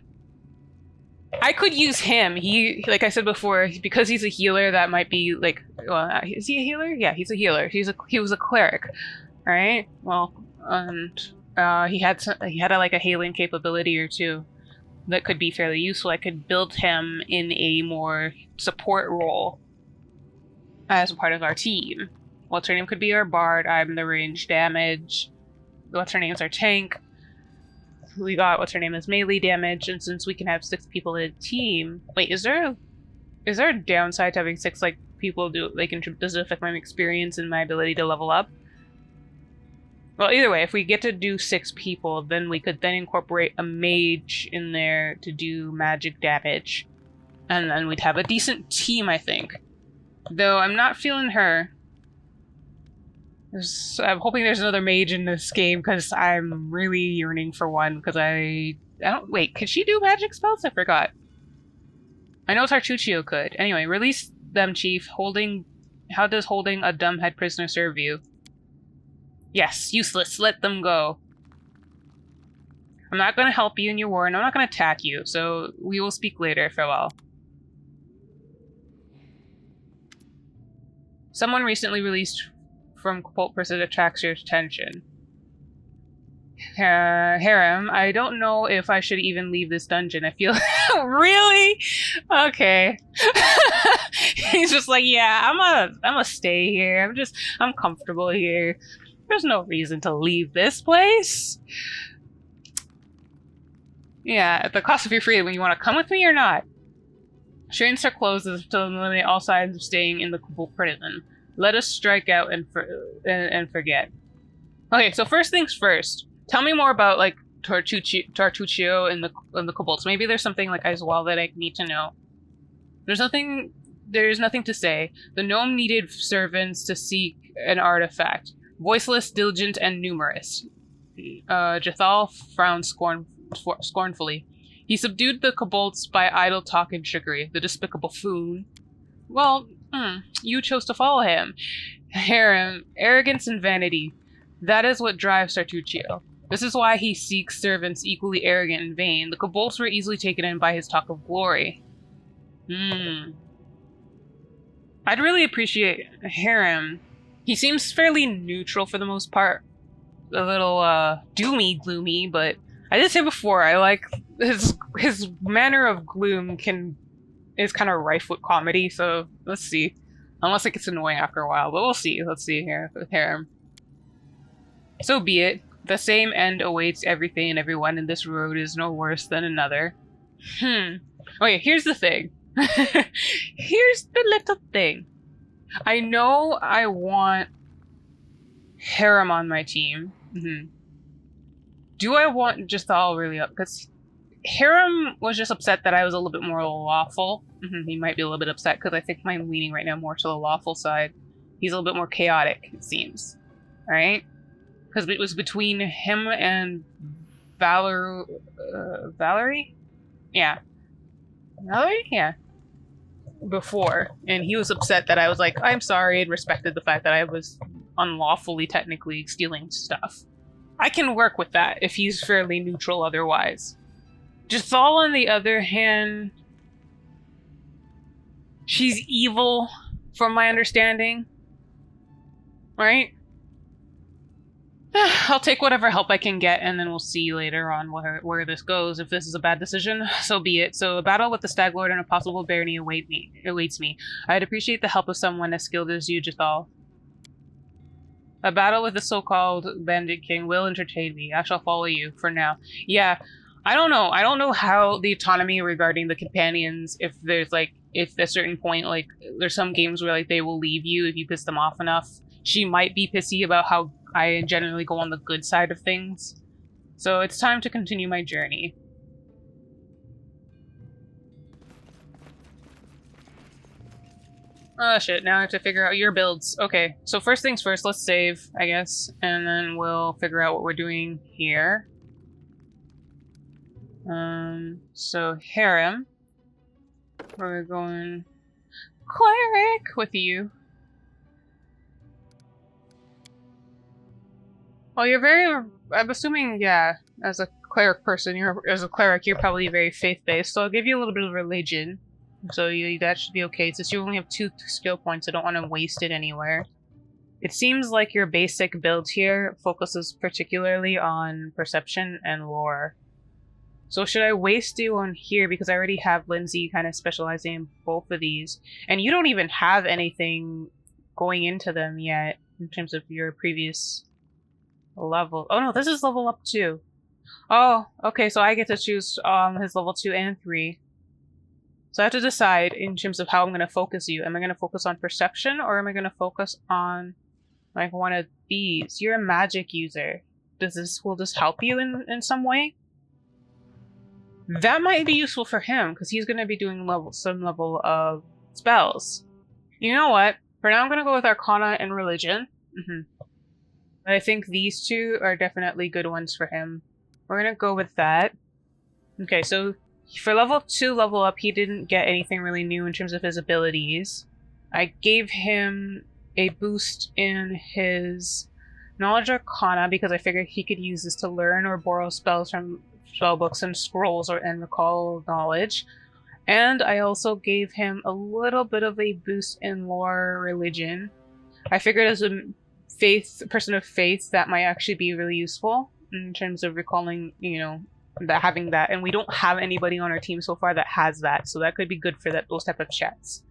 I could use him. He, like I said before, because he's a healer, that might be, like... Well, is he a healer? Yeah, he's a healer. He was a cleric. Alright? Well, and... he had like a healing capability or two that could be fairly useful. I could build him in a more support role as a part of our team. What's her name could be our bard. I'm the range damage. What's her name is our tank. We got what's her name is melee damage. And since we can have 6 people in a team, wait, is there a downside to having 6 like people? Does it affect my experience and my ability to level up? Well, either way, if we get to do 6 people, then we could then incorporate a mage in there to do magic damage. And then we'd have a decent team, I think. Though I'm not feeling her. I'm hoping there's another mage in this game, because I'm really yearning for one, because I don't... Wait, could she do magic spells? I forgot. I know Tartuccio could. Anyway, release them, Chief. How does holding a dumbhead prisoner serve you? Yes, useless. Let them go. I'm not going to help you in your war, and I'm not going to attack you, so we will speak later. Farewell. Someone recently released from cult person attracts your attention. Harem, I don't know if I should even leave this dungeon. I feel... Really? Okay. He's just like, yeah, I'm gonna stay here. I'm comfortable here. There's no reason to leave this place. Yeah, at the cost of your freedom, you want to come with me or not? Trains are closed to eliminate all signs of staying in the prison. Let us strike out and forget. Okay, so first things first. Tell me more about like Tartuccio and the kobolds. Maybe there's something like as well that I need to know. There's nothing to say. The gnome needed servants to seek an artifact. Voiceless, diligent, and numerous. Jethal frowned scornfully. He subdued the kobolds by idle talk and trickery. The despicable fool. Well, you chose to follow him. Harem, arrogance and vanity. That is what drives Tartuccio. This is why he seeks servants equally arrogant and vain. The kobolds were easily taken in by his talk of glory. I'd really appreciate Harem. He seems fairly neutral for the most part. A little, doomy, gloomy, but I did say before, I like his manner of gloom is kind of rife with comedy, so let's see. Unless it gets annoying after a while, but we'll see. Let's see here with Harem. So be it. The same end awaits everything and everyone, and this road is no worse than another. Okay, here's the thing. Here's the little thing. I know I want Harem on my team. Do I want Jethal really up? Because Harem was just upset that I was a little bit more lawful. He might be a little bit upset because I think I'm leaning right now more to the lawful side. He's a little bit more chaotic, it seems. Alright? Because it was between him and Valerie? Yeah. Valerie? Yeah. Before. And he was upset that I was like, I'm sorry, and respected the fact that I was unlawfully technically stealing stuff. I can work with that if he's fairly neutral otherwise. Jethal, on the other hand, she's evil, from my understanding. Right? I'll take whatever help I can get, and then we'll see later on where this goes. If this is a bad decision, so be it. So a battle with the Stag Lord and a possible barony awaits me. I'd appreciate the help of someone as skilled as you, Jethal. A battle with the so-called Bandit King will entertain me. I shall follow you for now. Yeah, I don't know. I don't know how the autonomy regarding the companions, if there's like, if at a certain point, like, there's some games where like they will leave you if you piss them off enough. She might be pissy about how I generally go on the good side of things. So it's time to continue my journey. Oh shit, now I have to figure out your builds. Okay, so first things first, let's save, I guess, and then we'll figure out what we're doing here. So Harem. We're going cleric with you. Well, you're very, I'm assuming, yeah, as a cleric person, as a cleric, you're probably very faith-based, so I'll give you a little bit of religion. So that should be okay. Since you only have 2 skill points, I don't want to waste it anywhere. It seems like your basic build here focuses particularly on perception and lore. So should I waste you on here, because I already have Lindsay kind of specializing in both of these, and you don't even have anything going into them yet in terms of your previous level. Oh no, this is level up 2. Oh, okay, so I get to choose his level 2 and 3. So I have to decide in terms of how I'm going to focus you. Am I going to focus on perception, or am I going to focus on Like one of these. You're a magic user. Will this help you in some way? That might be useful for him, because he's going to be doing some level of spells. You know what? For now, I'm going to go with Arcana and Religion. I think these two are definitely good ones for him. We're going to go with that. Okay, so for level 2 level up, he didn't get anything really new in terms of his abilities. I gave him a boost in his Knowledge Arcana because I figured he could use this to learn or borrow spells from spellbooks and scrolls and recall knowledge. And I also gave him a little bit of a boost in Lore Religion. I figured as a person of faith, that might actually be really useful in terms of recalling, having that. And we don't have anybody on our team so far that has that, so that could be good for those type of checks.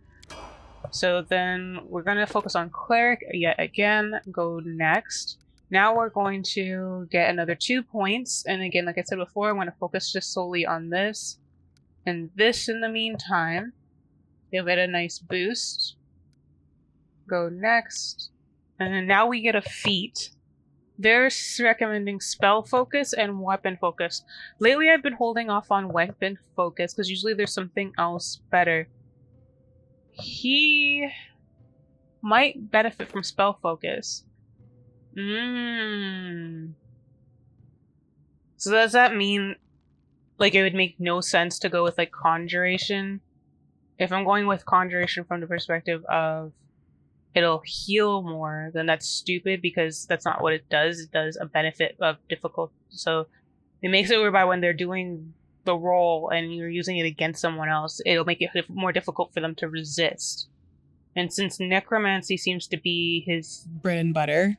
So then we're going to focus on Cleric yet again, go next. Now we're going to get another 2 points, and again, like I said before, I want to focus just solely on this. And this in the meantime, give it a nice boost. Go next. And then now we get a feat. They're recommending spell focus and weapon focus. Lately I've been holding off on weapon focus because usually there's something else better. He might benefit from spell focus. So does that mean like it would make no sense to go with like Conjuration? If I'm going with Conjuration from the perspective of it'll heal more, then that's stupid because that's not what it does. It does a benefit of difficult. So it makes it whereby when they're doing the roll and you're using it against someone else, it'll make it more difficult for them to resist. And since Necromancy seems to be his Bread and butter.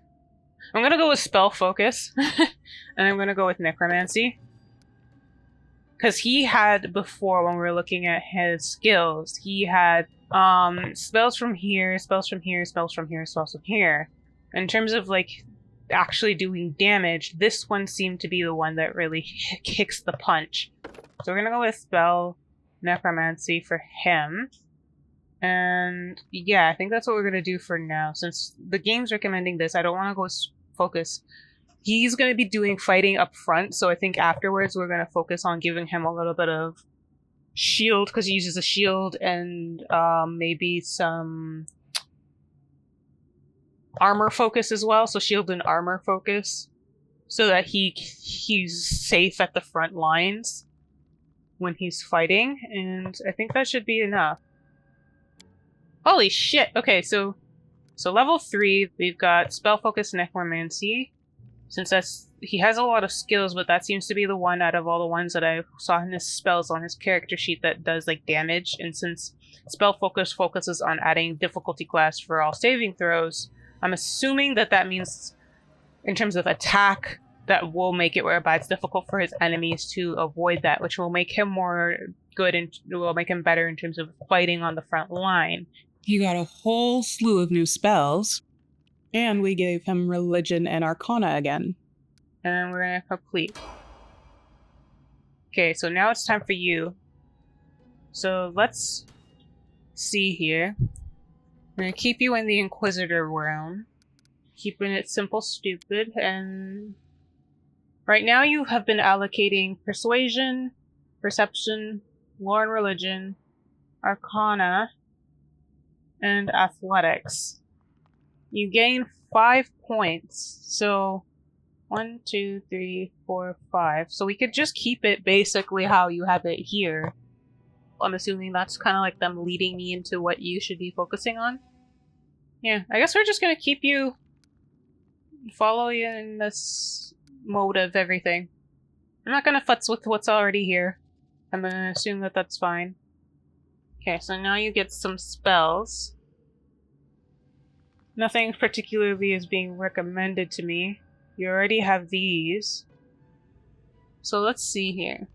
I'm going to go with Spell Focus. And I'm going to go with Necromancy. Because he had before, when we were looking at his skills, he had spells from here, spells from here, spells from here, spells from here. In terms of like actually doing damage, this one seemed to be the one that really kicks the punch. So we're going to go with Spell Necromancy for him. And yeah, I think that's what we're going to do for now. Since the game's recommending this, I don't want to go focus. He's going to be doing fighting up front, so I think afterwards we're going to focus on giving him a little bit of shield, because he uses a shield, and maybe some armor focus as well, so shield and armor focus, so that he's safe at the front lines when he's fighting, and I think that should be enough. Holy shit! Okay, so level 3, we've got Spell Focus Necromancy. Since he has a lot of skills, but that seems to be the one out of all the ones that I saw in his spells on his character sheet that does like damage. And since Spell Focus focuses on adding difficulty class for all saving throws, I'm assuming that means in terms of attack, that will make it whereby it's difficult for his enemies to avoid that, which will make him more good and will make him better in terms of fighting on the front line. He got a whole slew of new spells, and we gave him Religion and Arcana again. And we're gonna complete. Okay, so now it's time for you. So let's see here. We're gonna keep you in the Inquisitor realm. Keeping it simple, stupid, and right now you have been allocating Persuasion, Perception, Lore and Religion, Arcana, and Athletics. You gain 5 points, so 1, 2, 3, 4, 5. So we could just keep it basically how you have it here. I'm assuming that's kind of like them leading me into what you should be focusing on. Yeah, I guess we're just gonna keep you, follow you in this mode of everything. I'm not gonna futz with what's already here. I'm gonna assume that that's fine. Okay, so now you get some spells. Nothing particularly is being recommended to me. You already have these. So let's see here.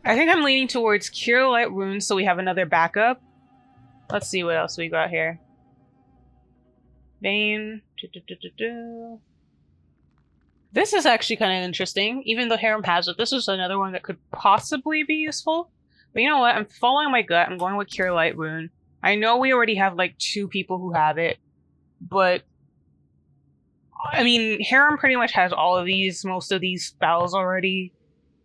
I think I'm leaning towards Cure Light Wounds so we have another backup. Let's see what else we got here. Bane. This is actually kind of interesting. Even though Harem has it, this is another one that could possibly be useful. But you know what? I'm following my gut. I'm going with Cure Light Wound. I know we already have like 2 people who have it. but I mean, Harem pretty much has most of these spells already,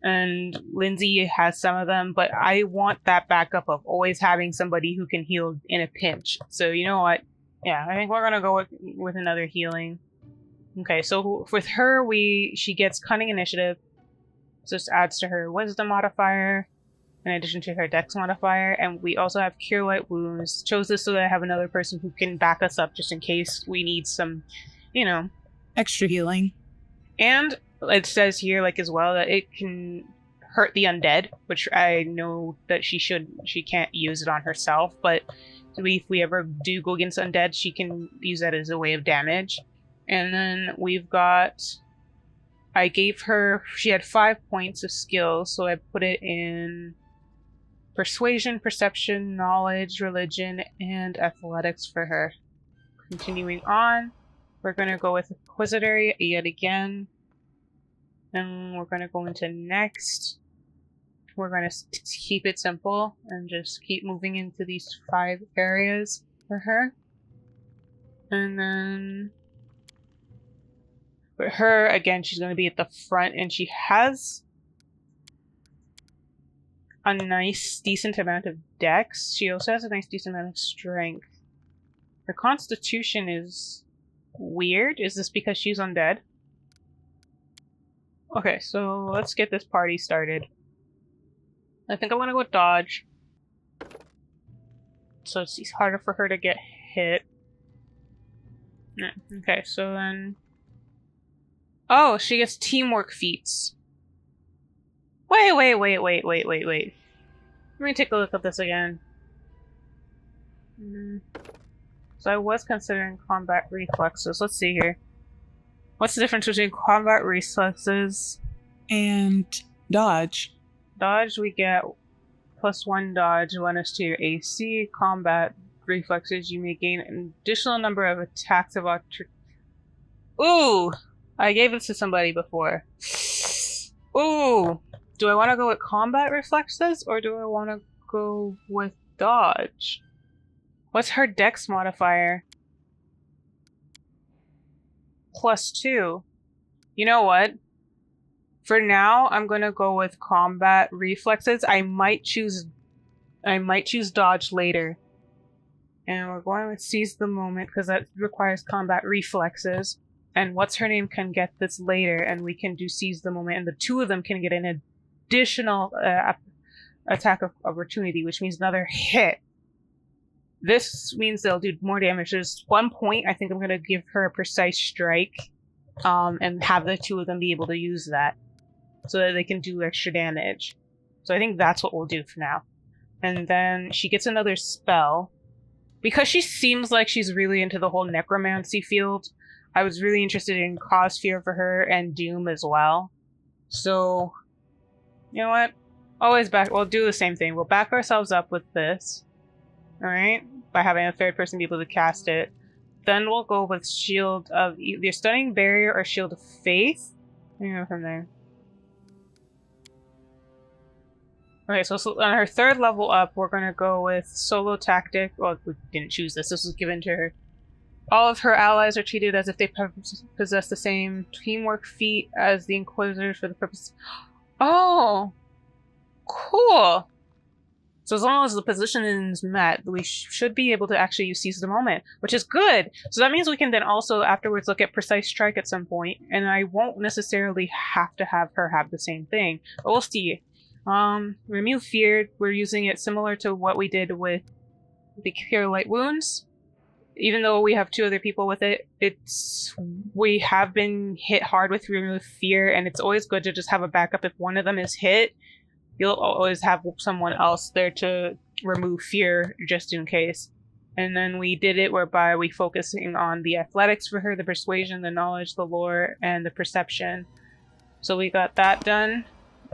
and Lindsay has some of them, but I want that backup of always having somebody who can heal in a pinch. So you know what? Yeah, I think we're gonna go with another healing. Okay, so with her, she gets Cunning Initiative, so this adds to her Wisdom modifier, in addition to her Dex modifier, and we also have Cure Light Wounds. Chose this so that I have another person who can back us up just in case we need some, Extra healing. And it says here, like, as well, that it can hurt the undead, which I know that she can't use it on herself, but if we ever do go against undead, she can use that as a way of damage. And then we've got, she had 5 points of skill, so I put it in Persuasion, Perception, Knowledge, Religion, and Athletics for her. Continuing on, we're going to go with Inquisitor yet again. And we're going to go into Next. We're going to keep it simple and just keep moving into these 5 areas for her. And then for her, again, she's going to be at the front, and she has a nice, decent amount of Dex. She also has a nice, decent amount of Strength. Her Constitution is weird. Is this because she's undead? Okay, so let's get this party started. I think I'm gonna go with Dodge. So it's harder for her to get hit. Okay, so then... Oh, she gets Teamwork feats. Wait. Let me take a look at this again. So I was considering combat reflexes. Let's see here. What's the difference between combat reflexes And dodge. Dodge? We get +1 dodge, bonus to your AC. Combat reflexes, you may gain an additional number of attacks of Ooh! I gave this to somebody before. Ooh! Do I want to go with combat reflexes, or do I want to go with dodge? What's her Dex modifier? +2. You know what? For now, I'm gonna go with combat reflexes. I might choose dodge later. And we're going with seize the moment because that requires combat reflexes. And what's her name can get this later, and we can do seize the moment, and the two of them can get an additional attack of opportunity, which means another hit. This means they'll do more damage. There's 1 point I think I'm gonna give her a precise strike, and have the two of them be able to use that, so that they can do extra damage. So I think that's what we'll do for now. And then she gets another spell. Because she seems like she's really into the whole necromancy field, I was really interested in Cause Fear for her and Doom as well. So, you know what? We'll do the same thing. We'll back ourselves up with this. Alright? By having a third person be able to cast it. Then we'll go with Shield of either Stunning Barrier or Shield of Faith. We go from there. Okay, so on her third level up, we're gonna go with Solo Tactic. Well, we didn't choose this. This was given to her. All of her allies are treated as if they possess the same teamwork feat as the Inquisitors for the purpose... Oh! Cool! So as long as the position is met, we should be able to actually seize the moment, which is good! So that means we can then also afterwards look at Precise Strike at some point, and I won't necessarily have to have her have the same thing. But we'll see. Remove Fear, we're using it similar to what we did with the Cure Light Wounds. Even though we have 2 other people with it, we have been hit hard with Remove Fear, and it's always good to just have a backup. If one of them is hit, you'll always have someone else there to remove fear just in case. And then we did it whereby we focusing on the athletics for her, the persuasion, the knowledge, the lore, and the perception. So we got that done.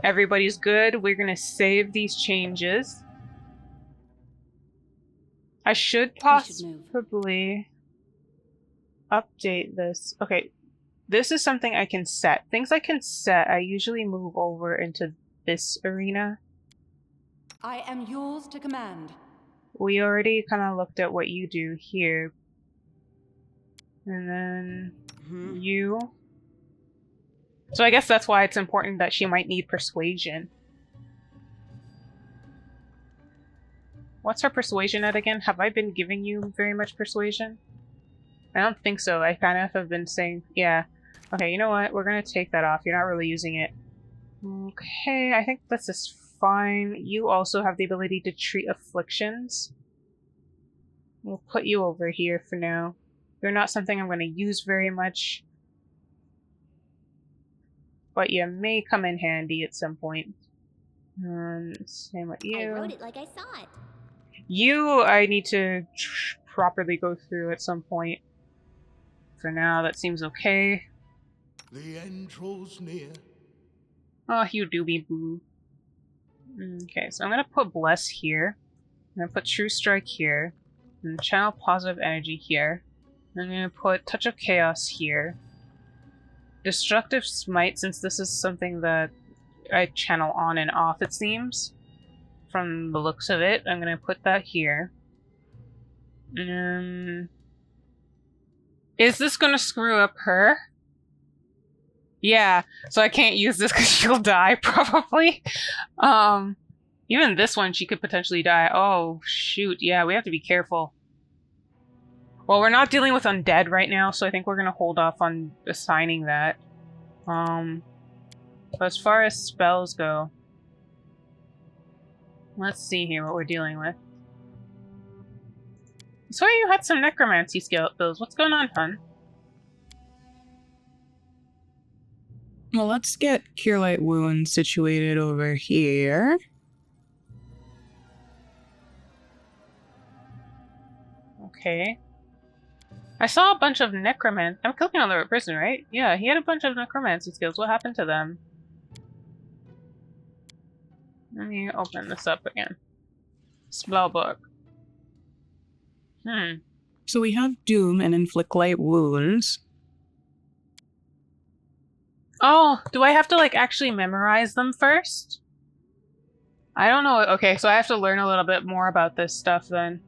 Everybody's good. We're gonna save these changes. I should possibly update this. Okay, this is something I can set. Things I can set, I usually move over into this arena. I am yours to command. We already kind of looked at what you do here. And then you. So I guess that's why it's important that she might need persuasion. What's her persuasion at again? Have I been giving you very much persuasion? I don't think so. I kind of have been saying, yeah. Okay, you know what? We're gonna take that off. You're not really using it. Okay, I think this is fine. You also have the ability to treat afflictions. We'll put you over here for now. You're not something I'm gonna use very much. But you may come in handy at some point. Same with you. I wrote it like I saw it. You, I need to properly go through at some point. For now, that seems okay. The end draws near. Oh, you doobie boo. Okay, so I'm gonna put Bless here. I'm gonna put True Strike here. And Channel Positive Energy here. I'm gonna put Touch of Chaos here. Destructive Smite, since this is something that I channel on and off, it seems. From the looks of it, I'm gonna put that here. Is this gonna screw up her? Yeah, so I can't use this because she'll die, probably. Even this one, she could potentially die. Oh, shoot, yeah, we have to be careful. Well, we're not dealing with undead right now, so I think we're gonna hold off on assigning that. But as far as spells go, let's see here what we're dealing with. So you had some necromancy skills. What's going on, hun? Well, let's get Cure Light Wound situated over here. Okay. I saw a bunch of necromancy. I'm clicking on the right person, right? Yeah, he had a bunch of necromancy skills. What happened to them? Let me open this up again. Spellbook. So we have Doom and Inflict Light Wounds. Oh, do I have to, like, actually memorize them first? I don't know. Okay, so I have to learn a little bit more about this stuff then.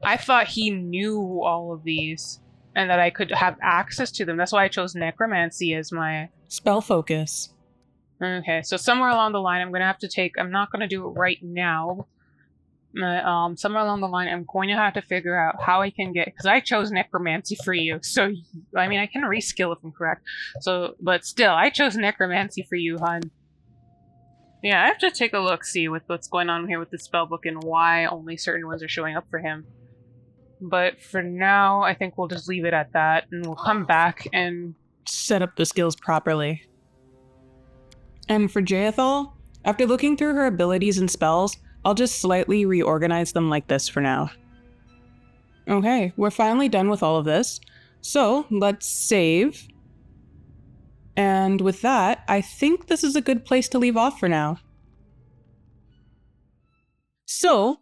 I thought he knew all of these and that I could have access to them. That's why I chose necromancy as my Spell Focus. Okay, so somewhere along the line I'm going to have to take... I'm not going to do it right now. Somewhere along the line I'm going to have to figure out how I can get... Because I chose necromancy for you, so... I mean, I can reskill if I'm correct. So, but still, I chose necromancy for you, hon. Yeah, I have to take a look, see what's going on here with the spellbook and why only certain ones are showing up for him. But for now, I think we'll just leave it at that, and we'll come back and... set up the skills properly. And for Jaethal, after looking through her abilities and spells, I'll just slightly reorganize them like this for now. Okay, we're finally done with all of this. So, let's save. And with that, I think this is a good place to leave off for now. So,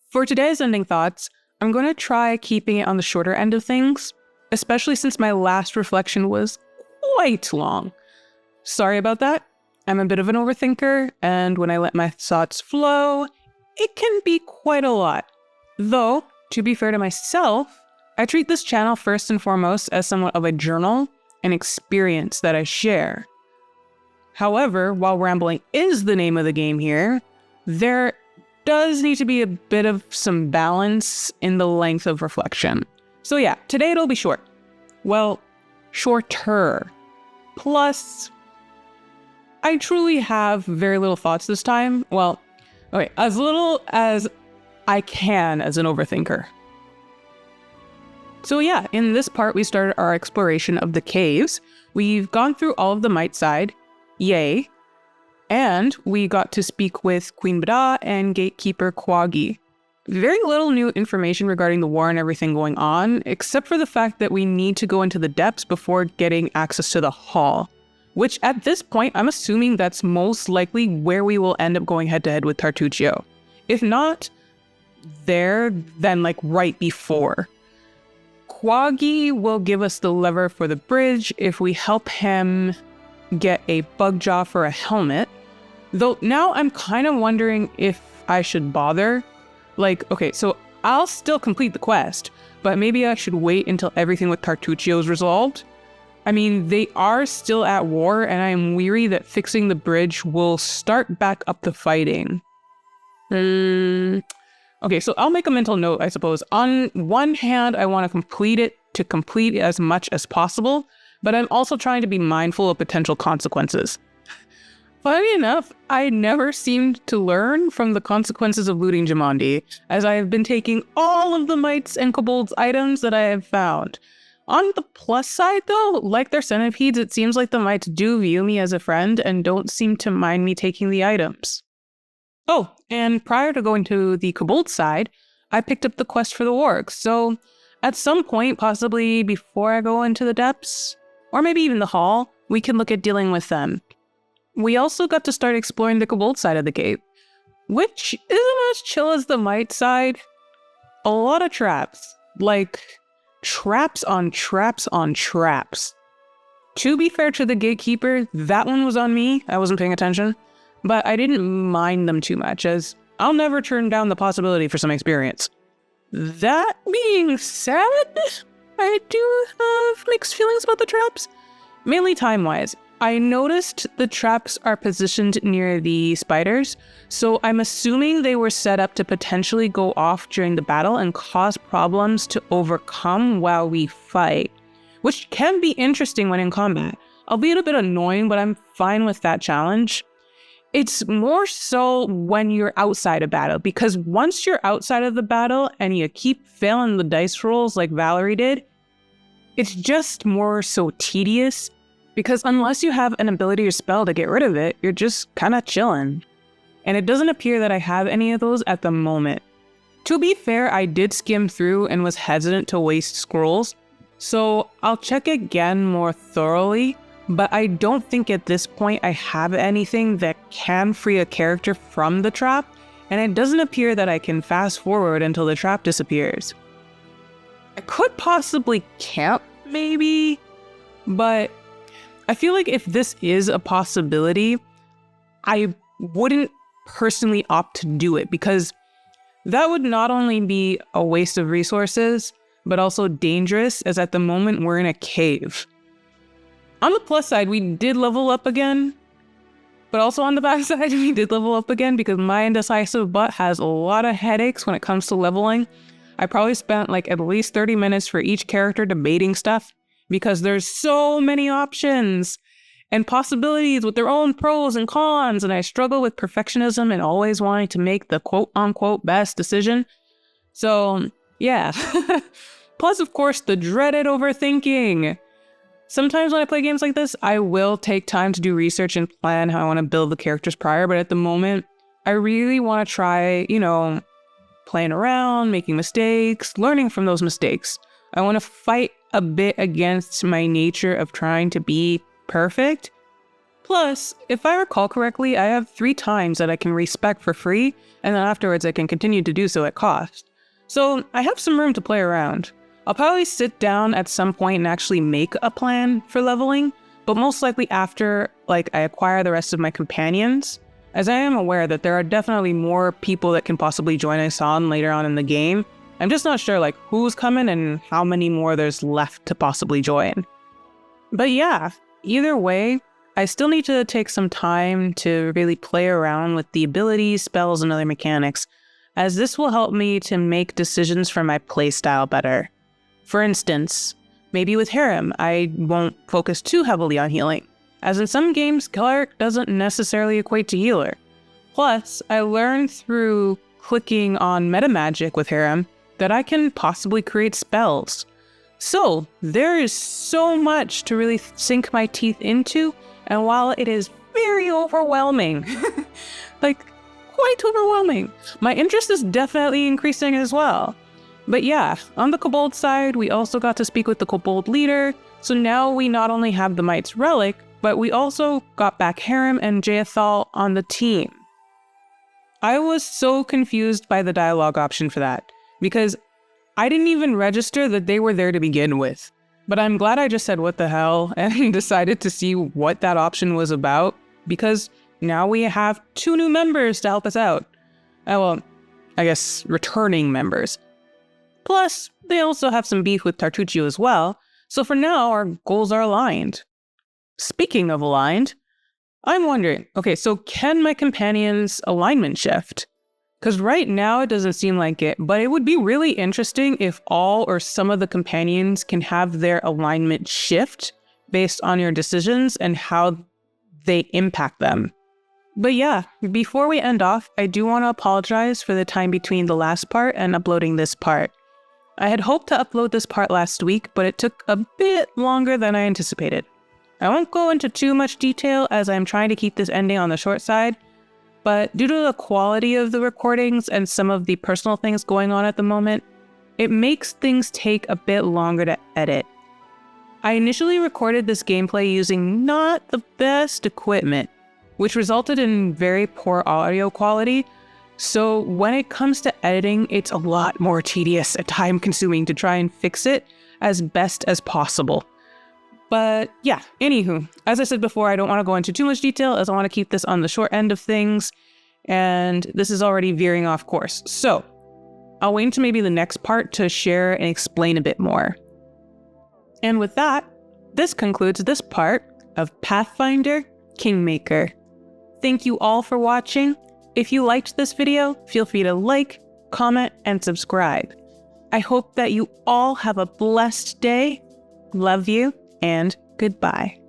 for today's ending thoughts, I'm going to try keeping it on the shorter end of things, especially since my last reflection was quite long. Sorry about that. I'm a bit of an overthinker, and when I let my thoughts flow, it can be quite a lot. Though, to be fair to myself, I treat this channel first and foremost as somewhat of a journal, an experience that I share. However, while rambling is the name of the game here, there does need to be a bit of some balance in the length of reflection. So yeah, today it'll be short. Well, shorter. Plus, I truly have very little thoughts this time. Well, okay, as little as I can as an overthinker. So yeah, in this part we started our exploration of the caves. We've gone through all of the Might Side. Yay. And we got to speak with Queen Bada and Gatekeeper Quaggy. Very little new information regarding the war and everything going on, except for the fact that we need to go into the depths before getting access to the hall. Which at this point, I'm assuming that's most likely where we will end up going head-to-head with Tartuccio. If not there, then like right before. Quaggy will give us the lever for the bridge if we help him get a bug jaw for a helmet. Though now I'm kind of wondering if I should bother. Like, okay, so I'll still complete the quest, but maybe I should wait until everything with Tartuccio is resolved. I mean, they are still at war, and I am weary that fixing the bridge will start back up the fighting. Okay, so I'll make a mental note, I suppose. On one hand, I want to complete as much as possible, but I'm also trying to be mindful of potential consequences. Funny enough, I never seemed to learn from the consequences of looting Jamandi, as I have been taking all of the mites and kobolds items that I have found. On the plus side though, like their centipedes, it seems like the mites do view me as a friend and don't seem to mind me taking the items. Oh, and prior to going to the kobold side, I picked up the quest for the wargs, so at some point, possibly before I go into the depths, or maybe even the hall, we can look at dealing with them. We also got to start exploring the kobold side of the cave, which isn't as chill as the mite side. A lot of traps, like traps on traps on traps. To be fair to the gatekeeper, that one was on me, I wasn't paying attention, but I didn't mind them too much, as I'll never turn down the possibility for some experience. That being said, I do have mixed feelings about the traps, mainly time-wise. I noticed the traps are positioned near the spiders, so I'm assuming they were set up to potentially go off during the battle and cause problems to overcome while we fight, which can be interesting when in combat. Albeit a bit annoying, but I'm fine with that challenge. It's more so when you're outside of battle, because once you're outside of the battle and you keep failing the dice rolls like Valerie did, it's just more so tedious. Because unless you have an ability or spell to get rid of it, you're just kind of chilling. And it doesn't appear that I have any of those at the moment. To be fair, I did skim through and was hesitant to waste scrolls, so I'll check again more thoroughly, but I don't think at this point I have anything that can free a character from the trap, and it doesn't appear that I can fast forward until the trap disappears. I could possibly camp, maybe, but I feel like if this is a possibility, I wouldn't personally opt to do it, because that would not only be a waste of resources, but also dangerous, as at the moment we're in a cave. On the plus side, we did level up again, but also on the bad side, we did level up again because my indecisive butt has a lot of headaches when it comes to leveling. I probably spent like at least 30 minutes for each character debating stuff, because there's so many options and possibilities with their own pros and cons, and I struggle with perfectionism and always wanting to make the quote-unquote best decision. So, yeah. Plus, of course, the dreaded overthinking. Sometimes when I play games like this, I will take time to do research and plan how I want to build the characters prior, but at the moment, I really want to try, playing around, making mistakes, learning from those mistakes. I want to fight a bit against my nature of trying to be perfect. Plus, if I recall correctly, I have 3 times that I can respec for free, and then afterwards I can continue to do so at cost. So I have some room to play around. I'll probably sit down at some point and actually make a plan for leveling, but most likely after I acquire the rest of my companions, as I am aware that there are definitely more people that can possibly join us on later on in the game. I'm just not sure who's coming and how many more there's left to possibly join. But yeah, either way, I still need to take some time to really play around with the abilities, spells, and other mechanics, as this will help me to make decisions for my playstyle better. For instance, maybe with Harem, I won't focus too heavily on healing, as in some games, cleric doesn't necessarily equate to healer. Plus, I learned through clicking on metamagic with Harem that I can possibly create spells. So, there is so much to really sink my teeth into, and while it is very overwhelming, quite overwhelming, my interest is definitely increasing as well. But yeah, on the kobold side, we also got to speak with the kobold leader, so now we not only have the Mite's relic, but we also got back Harem and Jaethal on the team. I was so confused by the dialogue option for that, because I didn't even register that they were there to begin with. But I'm glad I just said what the hell and decided to see what that option was about, because now we have 2 new members to help us out. Well, I guess returning members. Plus, they also have some beef with Tartuccio as well, so for now our goals are aligned. Speaking of aligned, I'm wondering, okay, so can my companion's alignment shift? Because right now it doesn't seem like it, but it would be really interesting if all or some of the companions can have their alignment shift based on your decisions and how they impact them. But yeah, before we end off, I do want to apologize for the time between the last part and uploading this part. I had hoped to upload this part last week, but it took a bit longer than I anticipated. I won't go into too much detail as I'm trying to keep this ending on the short side, but due to the quality of the recordings and some of the personal things going on at the moment, it makes things take a bit longer to edit. I initially recorded this gameplay using not the best equipment, which resulted in very poor audio quality, so when it comes to editing, it's a lot more tedious and time-consuming to try and fix it as best as possible. But yeah, anywho, as I said before, I don't want to go into too much detail as I want to keep this on the short end of things, and this is already veering off course. So I'll wait until maybe the next part to share and explain a bit more. And with that, this concludes this part of Pathfinder Kingmaker. Thank you all for watching. If you liked this video, feel free to like, comment, and subscribe. I hope that you all have a blessed day. Love you, and goodbye.